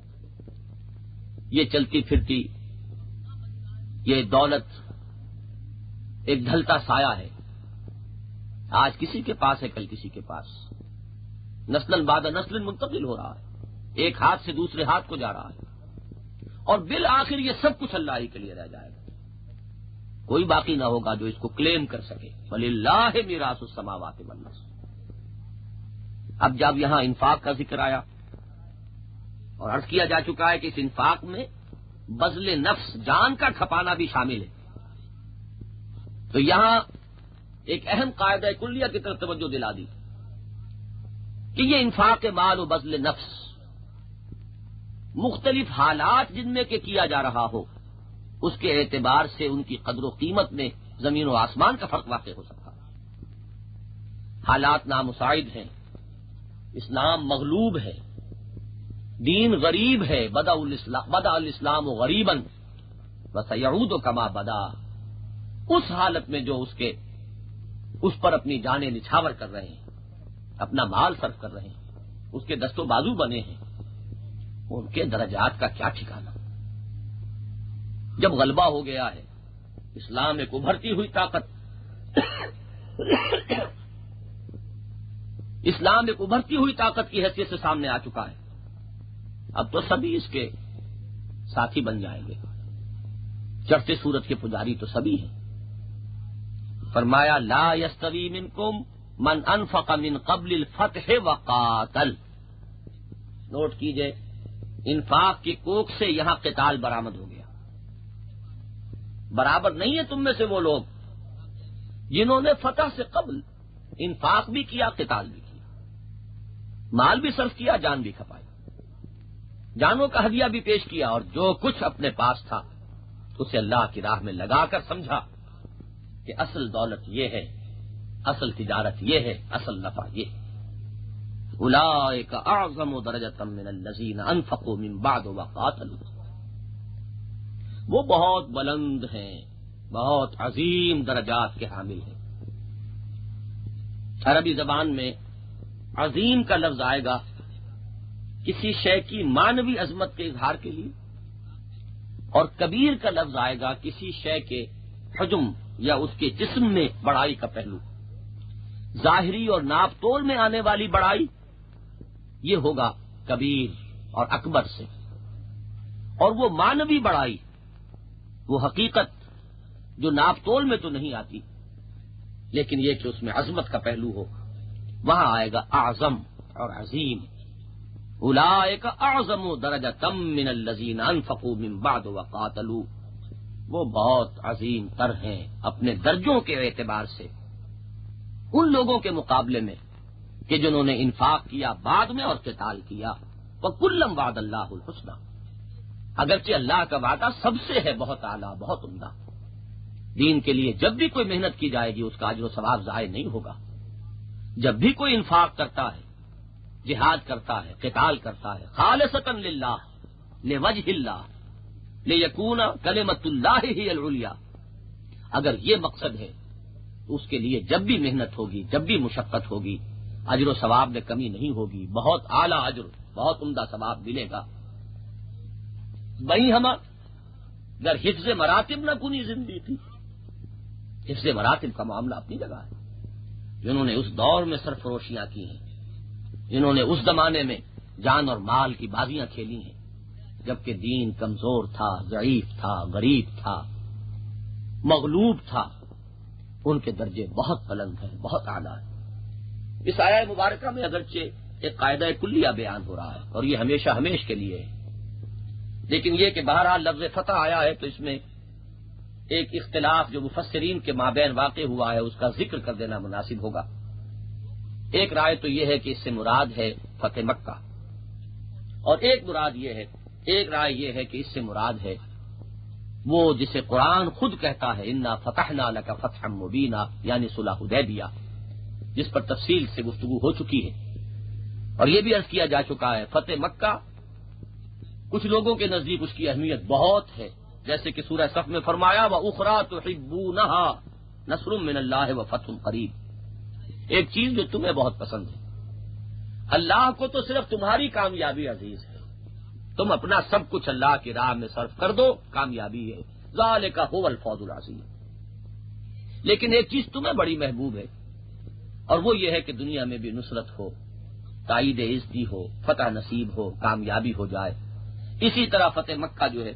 یہ چلتی پھرتی یہ دولت ایک ڈھلتا سایہ ہے، آج کسی کے پاس ہے، کل کسی کے پاس، نسل بعد نسل منتقل ہو رہا ہے، ایک ہاتھ سے دوسرے ہاتھ کو جا رہا ہے، اور بالآخر یہ سب کچھ اللہ ہی کے لیے رہ جائے گا۔ کوئی باقی نہ ہوگا جو اس کو کلیم کر سکے۔ وَلِلَّهِ مِيرَاثُ السَّمَاوَاتِ وَالْأَرْضِ۔ اب جب یہاں انفاق کا ذکر آیا اور عرض کیا جا چکا ہے کہ اس انفاق میں بذل نفس، جان کا کھپانا بھی شامل ہے، تو یہاں ایک اہم قاعدہ کلیہ کی طرف توجہ دلا دی کہ یہ انفاق مال و بذل نفس مختلف حالات جن میں کہ کیا جا رہا ہو، اس کے اعتبار سے ان کی قدر و قیمت میں زمین و آسمان کا فرق واقع ہو سکتا ہے۔ حالات نامساعد ہیں، اسلام مغلوب ہے، دین غریب ہے، بدأ الاسلام غریبا وسیعود کما بدا۔ اس حالت میں جو اس پر اپنی جانیں نچھاور کر رہے ہیں، اپنا مال صرف کر رہے ہیں، اس کے دست و بازو بنے ہیں، ان کے درجات کا کیا ٹھکانا۔ جب غلبہ ہو گیا ہے، اسلام ایک ابھرتی ہوئی طاقت، اسلام ایک ابھرتی ہوئی طاقت کی حیثیت سے سامنے آ چکا ہے، اب تو سبھی اس کے ساتھی بن جائیں گے، چڑھتے سورج کے پجاری تو سبھی ہیں۔ فرمایا لا یستوی منکم من انفق من قبل الفتح وقاتل۔ نوٹ کیجئے، انفاق کی کوکھ سے یہاں قتال برآمد ہو گیا۔ برابر نہیں ہے تم میں سے وہ لوگ جنہوں نے فتح سے قبل انفاق بھی کیا، قتال بھی کیا، مال بھی صرف کیا، جان بھی کھپائی، جانوں کا ہدیہ بھی پیش کیا، اور جو کچھ اپنے پاس تھا اسے اللہ کی راہ میں لگا کر سمجھا کہ اصل دولت یہ ہے، اصل تجارت یہ ہے، اصل نفع یہ ہے۔ اولئک اعظم درجۃ من الذین انفقوا من بعد وقاتلوا۔ وہ بہت بلند ہیں، بہت عظیم درجات کے حامل ہیں۔ عربی زبان میں عظیم کا لفظ آئے گا کسی شے کی معنوی عظمت کے اظہار کے لیے، اور کبیر کا لفظ آئے گا کسی شے کے حجم یا اس کے جسم میں بڑائی کا پہلو۔ ظاہری اور ناپ تول میں آنے والی بڑائی یہ ہوگا کبیر اور اکبر سے، اور وہ معنوی بڑائی، وہ حقیقت جو ناپ تول میں تو نہیں آتی لیکن یہ کہ اس میں عظمت کا پہلو ہو، وہاں آئے گا اعظم اور عظیم۔ اولئک اعظم درجۃ من الذین انفقوا من بعد وقاتلوا۔ وہ بہت عظیم تر ہیں اپنے درجوں کے اعتبار سے ان لوگوں کے مقابلے میں کہ جنہوں نے انفاق کیا بعد میں اور قتال کیا۔ وَكُلًّا وَعَدَ اللَّهُ الْحُسْنَىٰ۔ اگرچہ اللہ کا وعدہ سب سے ہے بہت اعلیٰ، بہت عمدہ۔ دین کے لیے جب بھی کوئی محنت کی جائے گی اس کا اجر و ثواب ضائع نہیں ہوگا۔ جب بھی کوئی انفاق کرتا ہے، جہاد کرتا ہے، قتال کرتا ہے، خالصۃ للہ، لوجہ اللہ، لیکون کلمۃ اللہ ہی العلیٰ، اگر یہ مقصد ہے تو اس کے لیے جب بھی محنت ہوگی، جب بھی مشقت ہوگی، اجر و ثواب میں کمی نہیں ہوگی، بہت اعلیٰ اجر، بہت عمدہ ثواب ملے گا۔ وہیں ہم اگر حفظ مراتب نہ کنی زندگی تھی، حفظ مراتب کا معاملہ اپنی جگہ ہے۔ جنہوں نے اس دور میں سرفروشیاں کی ہیں، جنہوں نے اس زمانے میں جان اور مال کی بازیاں کھیلی ہیں، جبکہ دین کمزور تھا، ضعیف تھا، غریب تھا، مغلوب تھا، ان کے درجے بہت بلند ہیں، بہت اعلیٰ ہیں۔ اس آیہ مبارکہ میں اگرچہ ایک قاعدہ کلیہ بیان ہو رہا ہے اور یہ ہمیشہ ہمیش کے لیے ہے، لیکن یہ کہ بہرحال لفظ فتح آیا ہے تو اس میں ایک اختلاف جو مفسرین کے مابین واقع ہوا ہے اس کا ذکر کر دینا مناسب ہوگا۔ ایک رائے تو یہ ہے کہ اس سے مراد ہے فتح مکہ، اور ایک رائے یہ ہے کہ اس سے مراد ہے وہ جسے قرآن خود کہتا ہے انا فتحنا لک فتحا مبینا، یعنی صلح حدیبیہ، جس پر تفصیل سے گفتگو ہو چکی ہے۔ اور یہ بھی عرض کیا جا چکا ہے فتح مکہ کچھ لوگوں کے نزدیک اس کی اہمیت بہت ہے، جیسے کہ سورہ صف میں فرمایا وَأُخْرَىٰ تُحِبُّونَهَا نَصْرٌ مِّنَ اللَّهِ وَفَتْحٌ قَرِیب، ایک چیز جو تمہیں بہت پسند ہے، اللہ کو تو صرف تمہاری کامیابی عزیز ہے، تم اپنا سب کچھ اللہ کی راہ میں صرف کر دو، کامیابی ہے، ذَلِكَ هُوَ الْفَوْزُ الْعَظِيمُ۔ لیکن ایک چیز تمہیں بڑی محبوب ہے، اور وہ یہ ہے کہ دنیا میں بھی نصرت ہو، تائید عزتی ہو، فتح نصیب ہو، کامیابی ہو جائے۔ اسی طرح فتح مکہ جو ہے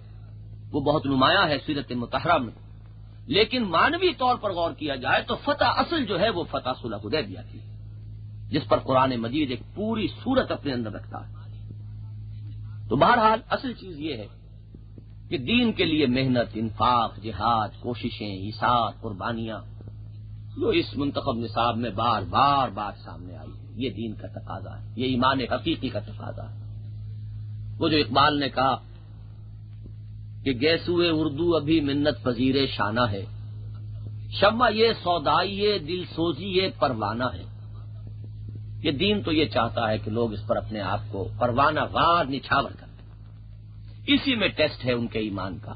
وہ بہت نمایاں ہے سیرت مطہرہ میں، لیکن معنوی طور پر غور کیا جائے تو فتح اصل جو ہے وہ فتح صلح حدیبیہ کی، جس پر قرآن مجید ایک پوری سورت اپنے اندر رکھتا ہے۔ تو بہرحال اصل چیز یہ ہے کہ دین کے لیے محنت، انفاق، جہاد، کوششیں، ایثار، قربانیاں جو اس منتخب نصاب میں بار بار سامنے آئی ہے، یہ دین کا تقاضا ہے، یہ ایمان حقیقی کا تقاضا ہے۔ وہ جو اقبال نے کہا کہ گیسوئے اردو ابھی منت پذیر شانہ ہے، شمع یہ سودائی دل سوزی یہ پروانہ ہے، یہ دین تو یہ چاہتا ہے کہ لوگ اس پر اپنے آپ کو پروانہ وار نچھاور کریں، اسی میں ٹیسٹ ہے ان کے ایمان کا،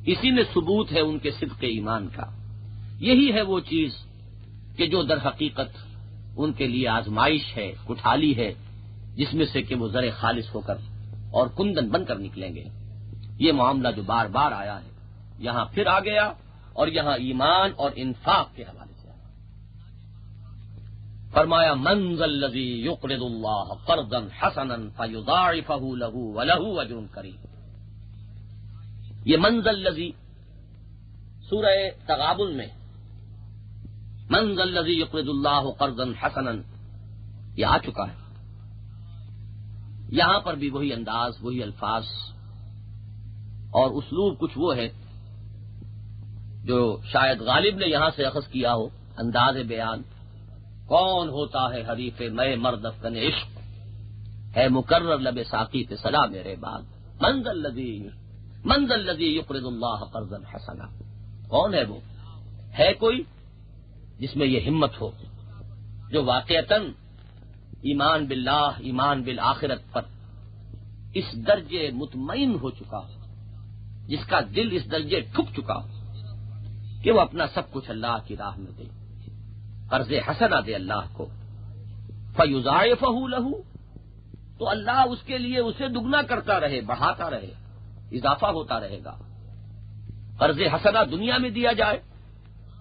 اسی میں ثبوت ہے ان کے صدق ایمان کا، یہی ہے وہ چیز کہ جو در حقیقت ان کے لیے آزمائش ہے، کٹھالی ہے، جس میں سے کہ وہ زر خالص ہو کر اور کندن بن کر نکلیں گے۔ یہ معاملہ جو بار بار آیا ہے یہاں پھر آ گیا، اور یہاں ایمان اور انفاق کے حوالے سے آیا۔ فرمایا من ذا الذی یقرض اللہ قرضا حسنا فیضاعفہ لہ ولہ اجر کریم۔ یہ من ذا الذی سورہ تغابن میں من ذا الذی یقرض اللہ قرضا حسنا یہ آ چکا ہے، یہاں پر بھی وہی انداز، وہی الفاظ اور اسلوب کچھ وہ ہے جو شاید غالب نے یہاں سے اخذ کیا ہو، انداز بیان۔ کون ہوتا ہے حریف میں مرد افکن عشق، ہے مقرر لب ساقی پہ سلا میرے بعد، من ذا الذی یقرض اللہ قرضا حسنا، کون ہے وہ؟ ہے کوئی جس میں یہ ہمت ہو، جو واقعتاً ایمان باللہ، ایمان بالآخرت پر اس درجے مطمئن ہو چکا ہو، جس کا دل اس درجے ٹھک چکا ہو کہ وہ اپنا سب کچھ اللہ کی راہ میں دے، قرض حسنہ دے اللہ کو، فیضاعفہ لہ، تو اللہ اس کے لیے اسے دگنا کرتا رہے، بڑھاتا رہے، اضافہ ہوتا رہے گا۔ قرض حسنہ دنیا میں دیا جائے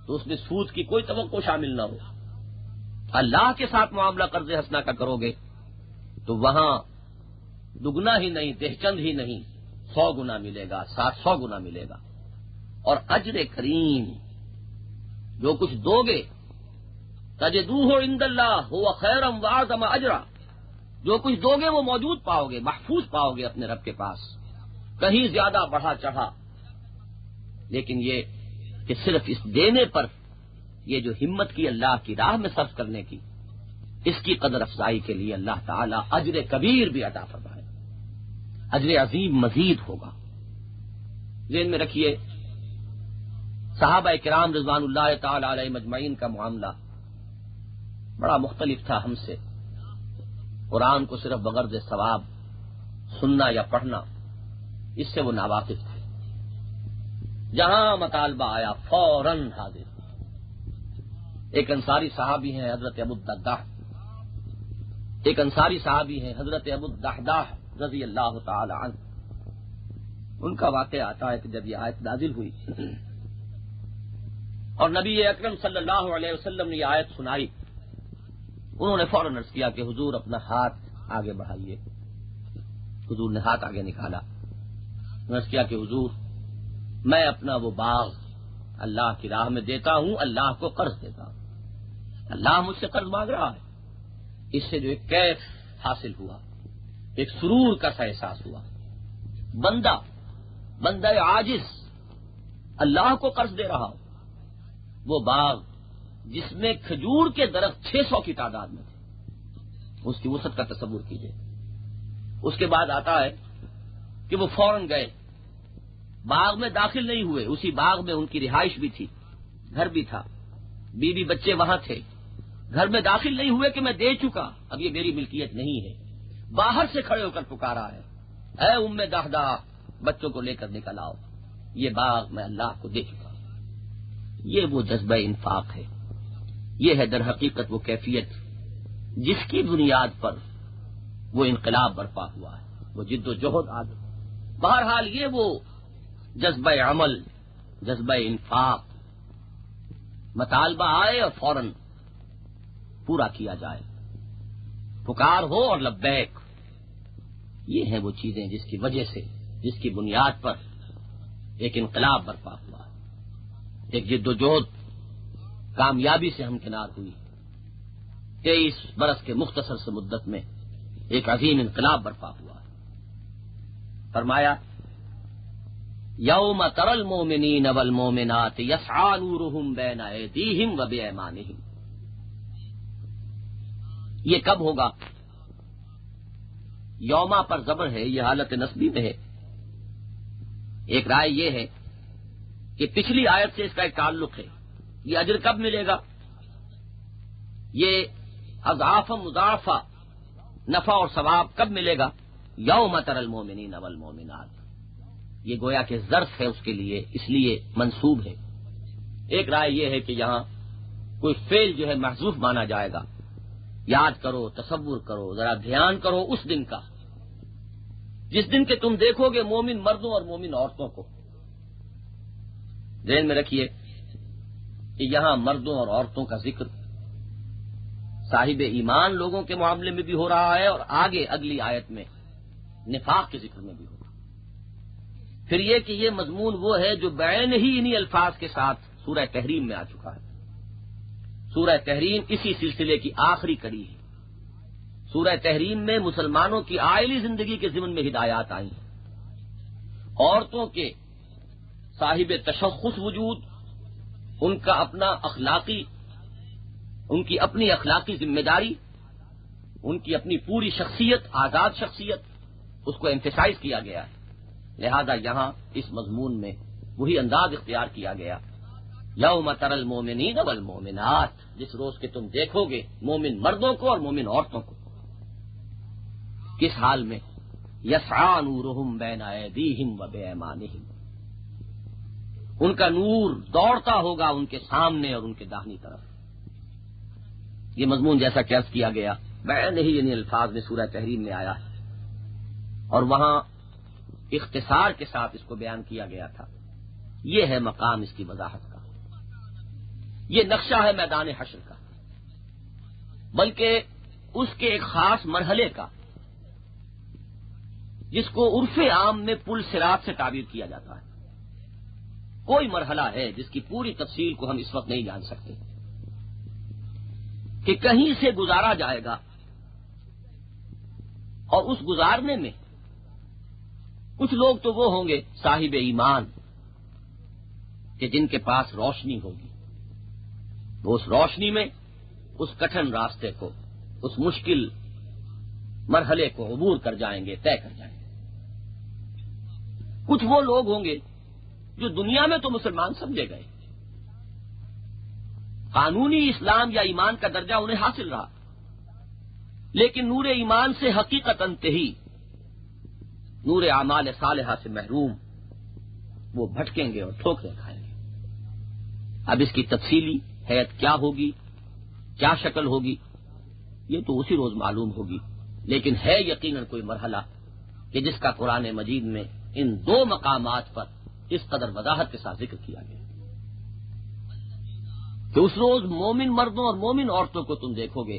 تو اس میں سود کی کوئی توقع شامل نہ ہو، اللہ کے ساتھ معاملہ قرض حسنہ کا کرو گے تو وہاں دگنا ہی نہیں، دہچند ہی نہیں، 100 گنا ملے گا، 700 گنا ملے گا۔ اور اجر کریم، جو کچھ دو گے تجدوہ عند اللہ هو خیرا واعظم اجرا، جو کچھ دو گے وہ موجود پاؤ گے، محفوظ پاؤ گے اپنے رب کے پاس، کہیں زیادہ بڑھا چڑھا۔ لیکن یہ کہ صرف اس دینے پر یہ جو ہمت کی اللہ کی راہ میں صرف کرنے کی، اس کی قدر افزائی کے لیے اللہ تعالی اجر کبیر بھی عطا فرمائے، اجر عظیم مزید ہوگا۔ ذہن میں رکھیے صحابہ کرام رضوان اللہ تعالی علیہ مجمعین کا معاملہ بڑا مختلف تھا ہم سے۔ قرآن کو صرف بغرض ثواب سننا یا پڑھنا، اس سے وہ ناواقف تھے۔ جہاں مطالبہ آیا فوراً حاضر۔ ایک انصاری صحابی ہیں حضرت ابو الدرداء، ایک انصاری صحابی ہیں حضرت ابو الدرداء رضی اللہ تعالی عنہ۔ ان کا واقعہ آتا ہے کہ جب یہ آیت نازل ہوئی اور نبی اکرم صلی اللہ علیہ وسلم نے یہ آیت سنائی، انہوں نے فوراً عرض کیا کہ حضور اپنا ہاتھ آگے بڑھائیے۔ حضور نے ہاتھ آگے نکالا، عرض کیا کہ حضور میں اپنا وہ باغ اللہ کی راہ میں دیتا ہوں، اللہ کو قرض دیتا ہوں، اللہ مجھ سے قرض مانگ رہا ہے۔ اس سے جو ایک کیف حاصل ہوا، ایک سرور کا سا احساس ہوا، بندہ عاجز اللہ کو قرض دے رہا ہو، وہ باغ جس میں کھجور کے درخت 600 کی تعداد میں تھے، اس کی وسعت کا تصور کیجئے۔ اس کے بعد آتا ہے کہ وہ فوراً گئے، باغ میں داخل نہیں ہوئے، اسی باغ میں ان کی رہائش بھی تھی، گھر بھی تھا، بیوی بچے وہاں تھے، گھر میں داخل نہیں ہوئے کہ میں دے چکا، اب یہ میری ملکیت نہیں ہے، باہر سے کھڑے ہو کر پکارا ہے، اے ام دہدہ بچوں کو لے کر نکل آؤ، یہ باغ میں اللہ کو دے چکا ہوں۔ یہ وہ جذبہ انفاق ہے، یہ ہے در حقیقت وہ کیفیت جس کی بنیاد پر وہ انقلاب برپا ہوا ہے، وہ جد و جہد آگے۔ بہرحال یہ وہ جذبہ عمل، جذبہ انفاق، مطالبہ آئے اور فوراً پورا کیا جائے، پکار ہو اور لبیک، یہ ہیں وہ چیزیں جس کی وجہ سے، جس کی بنیاد پر ایک انقلاب برپا ہوا، ایک جد و جہد کامیابی سے ہمکنار ہوئی۔ 23 برس کے مختصر سے مدت میں ایک عظیم انقلاب برپا ہوا۔ فرمایا یوم تری المؤمنین والمؤمنات یسعی نورہم بین ایدیہم وبایمانہم، یہ کب ہوگا؟ یوما پر زبر ہے، یہ حالت نصبی میں ہے۔ ایک رائے یہ ہے کہ پچھلی آیت سے اس کا ایک تعلق ہے، یہ اجر کب ملے گا؟ یہ اضعاف مضاعفہ نفع اور ثواب کب ملے گا؟ یوم تری المؤمنین والمؤمنات، یہ گویا کہ ظرف ہے اس کے لیے، اس لیے منصوب ہے۔ ایک رائے یہ ہے کہ یہاں کوئی فعل جو ہے محذوف مانا جائے گا، یاد کرو، تصور کرو، ذرا دھیان کرو اس دن کا جس دن کے تم دیکھو گے مومن مردوں اور مومن عورتوں کو۔ ذہن میں رکھیے کہ یہاں مردوں اور عورتوں کا ذکر صاحب ایمان لوگوں کے معاملے میں بھی ہو رہا ہے، اور آگے اگلی آیت میں نفاق کے ذکر میں بھی ہوگا۔ پھر یہ کہ یہ مضمون وہ ہے جو بعین ہی انہی الفاظ کے ساتھ سورہ تحریم میں آ چکا ہے۔ سورہ تحریم اسی سلسلے کی آخری کڑی ہے۔ سورہ تحریم میں مسلمانوں کی عائلی زندگی کے ضمن میں ہدایات آئی ہیں، عورتوں کے صاحب تشخص وجود، ان کا اپنا اخلاقی، ان کی اپنی اخلاقی ذمہ داری، ان کی اپنی پوری شخصیت، آزاد شخصیت، اس کو ایمفیسائز کیا گیا ہے۔ لہذا یہاں اس مضمون میں وہی انداز اختیار کیا گیا، یوم تری المؤمنین والمؤمنات، جس روز کے تم دیکھو گے مومن مردوں کو اور مومن عورتوں کو، کس حال میں؟ یسعی نورہم بین ایدیہم وبایمانہم، ان کا نور دوڑتا ہوگا ان کے سامنے اور ان کے داہنی طرف۔ یہ مضمون جیسا کہ عرض کیا گیا بعین ہی یعنی الفاظ میں سورہ تحریم میں آیا ہے، اور وہاں اختصار کے ساتھ اس کو بیان کیا گیا تھا۔ یہ ہے مقام اس کی وضاحت کا، یہ نقشہ ہے میدان حشر کا، بلکہ اس کے ایک خاص مرحلے کا جس کو عرف عام میں پل صراط سے تعبیر کیا جاتا ہے۔ کوئی مرحلہ ہے جس کی پوری تفصیل کو ہم اس وقت نہیں جان سکتے، کہ کہیں سے گزارا جائے گا، اور اس گزارنے میں کچھ لوگ تو وہ ہوں گے صاحب ایمان کہ جن کے پاس روشنی ہوگی، وہ اس روشنی میں اس کٹھن راستے کو، اس مشکل مرحلے کو عبور کر جائیں گے، طے کر جائیں گے۔ کچھ وہ لوگ ہوں گے جو دنیا میں تو مسلمان سمجھے گئے، قانونی اسلام یا ایمان کا درجہ انہیں حاصل رہا، لیکن نور ایمان سے حقیقت انتہی، نور اعمال صالحہ سے محروم، وہ بھٹکیں گے اور ٹھوکریں کھائیں گے۔ اب اس کی تفصیلی حیت کیا ہوگی، کیا شکل ہوگی، یہ تو اسی روز معلوم ہوگی، لیکن ہے یقیناً کوئی مرحلہ کہ جس کا قرآن مجید میں ان دو مقامات پر اس قدر وضاحت کے ساتھ ذکر کیا گیا کہ اس روز مومن مردوں اور مومن عورتوں کو تم دیکھو گے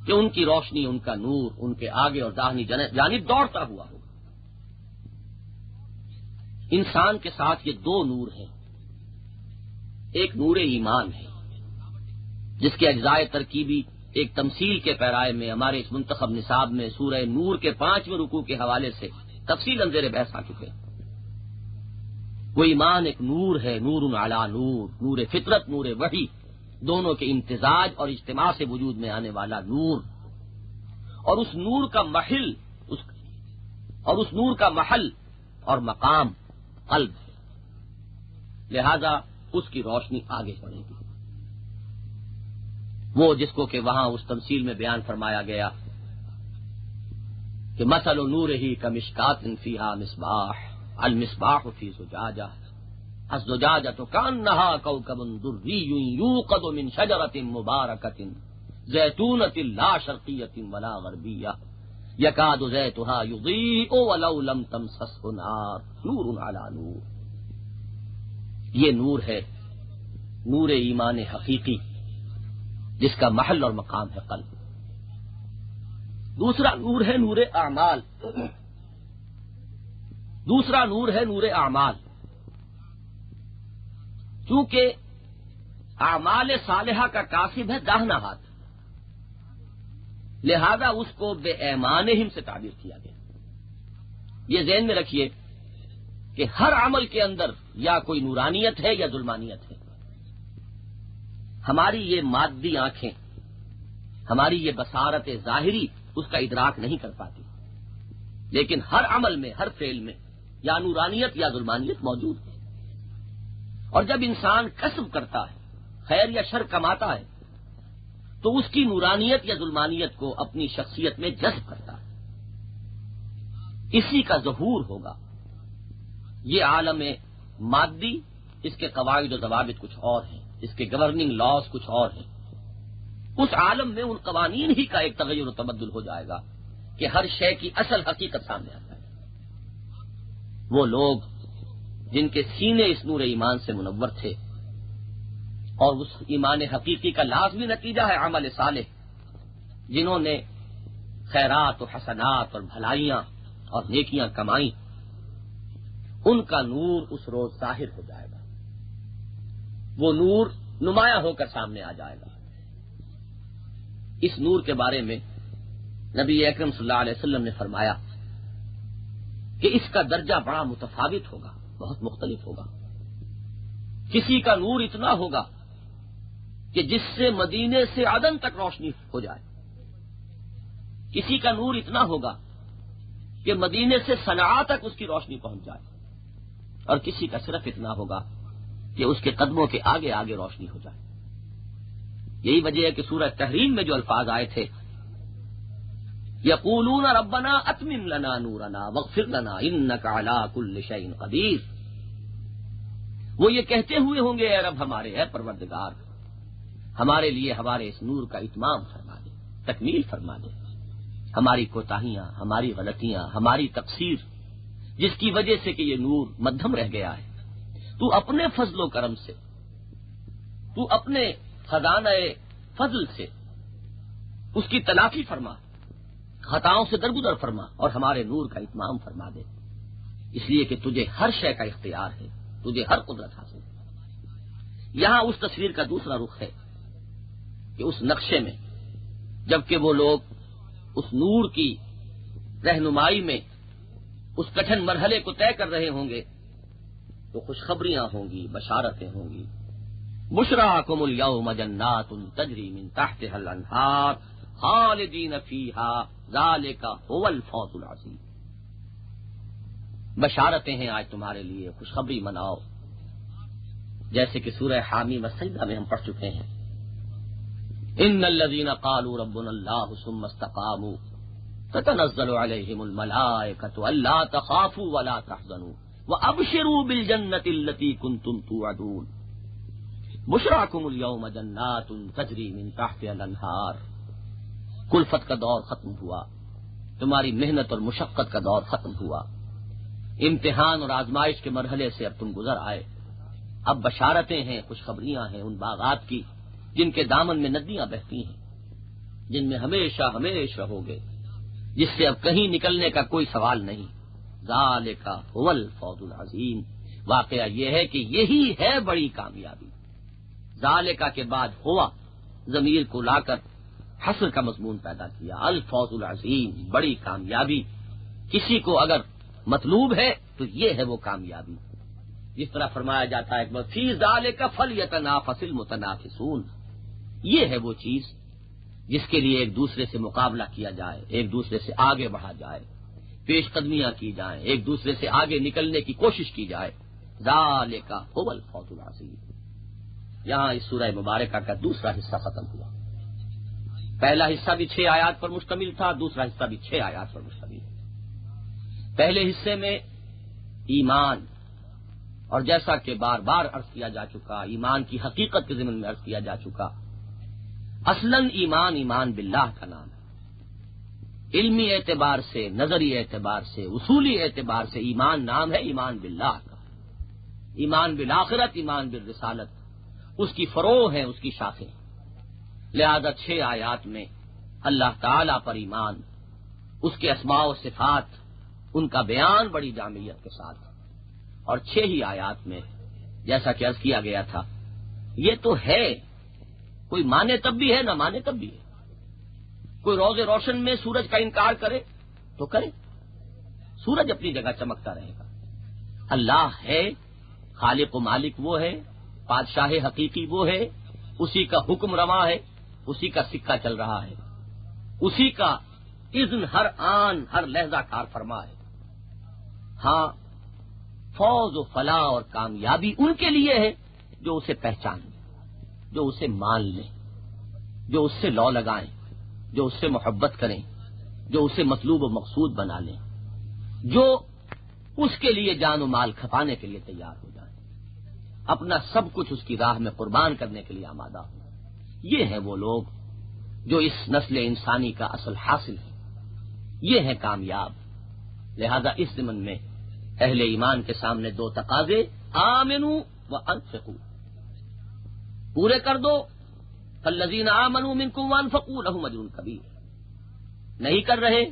کہ ان کی روشنی، ان کا نور ان کے آگے اور داہنی جانب دوڑتا ہوا ہوگا۔ انسان کے ساتھ یہ دو نور ہیں، ایک نور ایمان ہے جس کے اجزائے ترکیبی ایک تمثیل کے پیرائے میں ہمارے اس منتخب نصاب میں سورہ نور کے 5ویں رکوع کے حوالے سے تفصیل زیر بحث آ چکے ہیں۔ وہ ایمان ایک نور ہے، نور علی نور، نور فطرت، نور وحی، دونوں کے امتزاج اور اجتماع سے وجود میں آنے والا نور، اور اس نور کا محل اور مقام قلب ہے، لہذا اس کی روشنی آگے بڑھے گی۔ وہ جس کو کہ وہاں اس تمثیل میں بیان فرمایا گیا کہ مثل نورہ کمشکات فیہا مصباح المصباح فی زجاجہ الزجاجۃ کأنہا کوکب دری یوقد من شجرۃ مبارکۃ زیتونۃ لا شرقیۃ ولا غربیہ یکاد زیتها یضیء ولو لم تمسسہ نار نور علی نور. یہ نور ہے نور ایمان حقیقی جس کا محل اور مقام ہے قلب. دوسرا نور ہے نور اعمال. دوسرا نور ہے نور اعمال. چونکہ اعمال صالحہ کا کاسب ہے داہنا ہاتھ، لہذا اس کو بے ایمانہم سے تعبیر کیا گیا. یہ ذہن میں رکھیے کہ ہر عمل کے اندر یا کوئی نورانیت ہے یا ظلمانیت ہے. ہماری یہ مادی آنکھیں، ہماری یہ بصارت ظاہری اس کا ادراک نہیں کر پاتی، لیکن ہر عمل میں، ہر فعل میں یا نورانیت یا ظلمانیت موجود ہے. اور جب انسان کسب کرتا ہے، خیر یا شر کماتا ہے، تو اس کی نورانیت یا ظلمانیت کو اپنی شخصیت میں جذب کرتا ہے. اسی کا ظہور ہوگا. یہ عالم مادی، اس کے قواعد و ضوابط کچھ اور ہیں، اس کے گورننگ لاز کچھ اور ہیں. اس عالم میں ان قوانین ہی کا ایک تغیر و تبدل ہو جائے گا کہ ہر شے کی اصل حقیقت سامنے آ جائے گا. وہ لوگ جن کے سینے اس نور ایمان سے منور تھے، اور اس ایمان حقیقی کا لازمی نتیجہ ہے عمل صالح، جنہوں نے خیرات و حسنات اور بھلائیاں اور نیکیاں کمائیں، ان کا نور اس روز ظاہر ہو جائے گا. وہ نور نمایاں ہو کر سامنے آ جائے گا. اس نور کے بارے میں نبی اکرم صلی اللہ علیہ وسلم نے فرمایا کہ اس کا درجہ بڑا متفاوت ہوگا، بہت مختلف ہوگا. کسی کا نور اتنا ہوگا کہ جس سے مدینے سے عدن تک روشنی ہو جائے. کسی کا نور اتنا ہوگا کہ مدینے سے صنعاء تک اس کی روشنی پہنچ جائے. اور کسی کا صرف اتنا ہوگا کہ اس کے قدموں کے آگے آگے روشنی ہو جائے. یہی وجہ ہے کہ سورہ تحریم میں جو الفاظ آئے تھے، یقولون ربنا اتمم لنا نورنا واغفر لنا انک علی کل شیء قدیر. وہ یہ کہتے ہوئے ہوں گے، اے رب ہمارے، اے پروردگار، ہمارے لیے ہمارے اس نور کا اتمام فرما دے، تکمیل فرما دے. ہماری کوتاہیاں، ہماری غلطیاں، ہماری تقصیر، جس کی وجہ سے کہ یہ نور مدھم رہ گیا ہے، تو اپنے فضل و کرم سے، تو اپنے خزانہ فضل سے اس کی تلافی فرما، خطاؤں سے درگزر فرما اور ہمارے نور کا اتمام فرما دے. اس لیے کہ تجھے ہر شے کا اختیار ہے، تجھے ہر قدرت حاصل ہے. یہاں اس تصویر کا دوسرا رخ ہے کہ اس نقشے میں جبکہ وہ لوگ اس نور کی رہنمائی میں اس کٹھن مرحلے کو طے کر رہے ہوں گے تو خوشخبریاں ہوں گی، بشارتیں ہوں گی. بشراکم الیوم جنات تجری من تحتها الانہار خالدین فیہا ذالک هو الفوز العظیم. بشارتیں ہیں آج تمہارے لیے، خوشخبری مناؤ. جیسے کہ سورہ حامیم السجدہ میں ہم پڑھ چکے ہیں، ان الذین قالوا ربنا اللہ ثم استقاموا تتنزل علیہم الملائکۃ الا تخافوا ولا تحزنوا وابشروا بالجنۃ التی کنتم توعدون. بشراکم الیوم جنات تجری من تحتها الانہار. کلفت کا دور ختم ہوا، تمہاری محنت اور مشقت کا دور ختم ہوا، امتحان اور آزمائش کے مرحلے سے اب تم گزر آئے. اب بشارتیں ہیں، خوشخبریاں ہیں ان باغات کی جن کے دامن میں ندیاں بہتی ہیں، جن میں ہمیشہ ہمیشہ ہوگے، جس سے اب کہیں نکلنے کا کوئی سوال نہیں. ذالک هو الفوز العظیم. واقعہ یہ ہے کہ یہی ہے بڑی کامیابی. ذالکہ کے بعد ہوا ضمیر کو لا کر حسر کا مضمون پیدا کیا. الفوز العظیم، بڑی کامیابی. کسی کو اگر مطلوب ہے تو یہ ہے وہ کامیابی. جس طرح فرمایا جاتا ہے کہ فی ذالک فلیتنافس المتنافسون. یہ ہے وہ چیز جس کے لیے ایک دوسرے سے مقابلہ کیا جائے، ایک دوسرے سے آگے بڑھا جائے، پیش قدمیاں کی جائیں، ایک دوسرے سے آگے نکلنے کی کوشش کی جائے. ذالک هو الفوز العظیم. یہاں اس سورہ مبارکہ کا دوسرا حصہ ختم ہوا. پہلا حصہ بھی 6 آیات پر مشتمل تھا، دوسرا حصہ بھی 6 آیات پر مشتمل ہے. پہلے حصے میں ایمان، اور جیسا کہ بار بار عرض کیا جا چکا، ایمان کی حقیقت کے ضمن میں عرض کیا جا چکا، اصلاً ایمان باللہ کا نام ہے۔ علمی اعتبار سے، نظری اعتبار سے، اصولی اعتبار سے ایمان نام ہے ایمان باللہ کا۔ ایمان بالآخرت، ایمان بالرسالت اس کی فروع ہیں، اس کی شاخیں۔ لہذا 6 آیات میں اللہ تعالی پر ایمان، اس کے اسماء و صفات، ان کا بیان بڑی جامعیت کے ساتھ، اور 6 ہی آیات میں جیسا کہ عرض کیا گیا تھا، یہ تو ہے، کوئی مانے تب بھی ہے، نہ مانے تب بھی ہے۔ کوئی روز روشن میں سورج کا انکار کرے تو کرے، سورج اپنی جگہ چمکتا رہے گا۔ اللہ ہے، خالق و مالک وہ ہے، بادشاہ حقیقی وہ ہے، اسی کا حکم رواں ہے، اسی کا سکہ چل رہا ہے، اسی کا اذن ہر آن ہر لحظہ کار فرما ہے۔ ہاں، فوز و فلاح اور کامیابی ان کے لیے ہے جو اسے پہچانیں، جو اسے مان لیں، جو اس سے لو لگائیں، جو اس سے محبت کریں، جو اسے مطلوب و مقصود بنا لیں، جو اس کے لیے جان و مال کھپانے کے لیے تیار ہو جائیں، اپنا سب کچھ اس کی راہ میں قربان کرنے کے لیے آمادہ ہو۔ یہ ہیں وہ لوگ جو اس نسل انسانی کا اصل حاصل ہے، یہ ہیں کامیاب۔ لہذا اس ضمن میں اہل ایمان کے سامنے 2 تقاضے، آمنوا وانفقوا، پورے کر دو۔ فالذین آمنوا منکم وانفقوا لهم اجر کبیر، نہیں کر رہے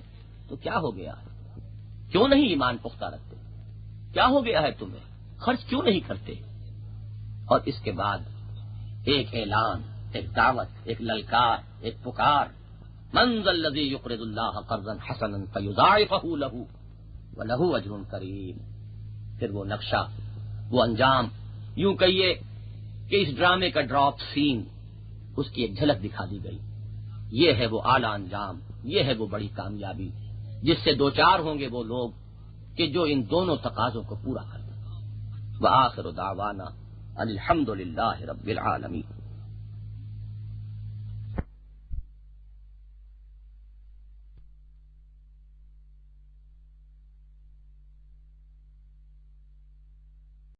تو کیا ہو گیا ہے؟ کیوں نہیں ایمان پختہ رکھتے؟ کیا ہو گیا ہے تمہیں؟ خرچ کیوں نہیں کرتے؟ اور اس کے بعد ایک اعلان، ایک دعوت، ایک للکار، ایک پکار، من ذا الذی یقرض اللہ قرضا حسنا فیضاعفہ لہ وَلَهُ أَجْرٌ کریم۔ پھر وہ نقشہ، وہ انجام، یوں کہیے کہ اس ڈرامے کا ڈراپ سین، اس کی ایک جھلک دکھا دی گئی۔ یہ ہے وہ اعلیٰ انجام، یہ ہے وہ بڑی کامیابی جس سے 2 ہوں گے وہ لوگ کہ جو ان دونوں تقاضوں کو پورا کر دیں۔ وآخر دعوانا الحمد للہ رب العالمین۔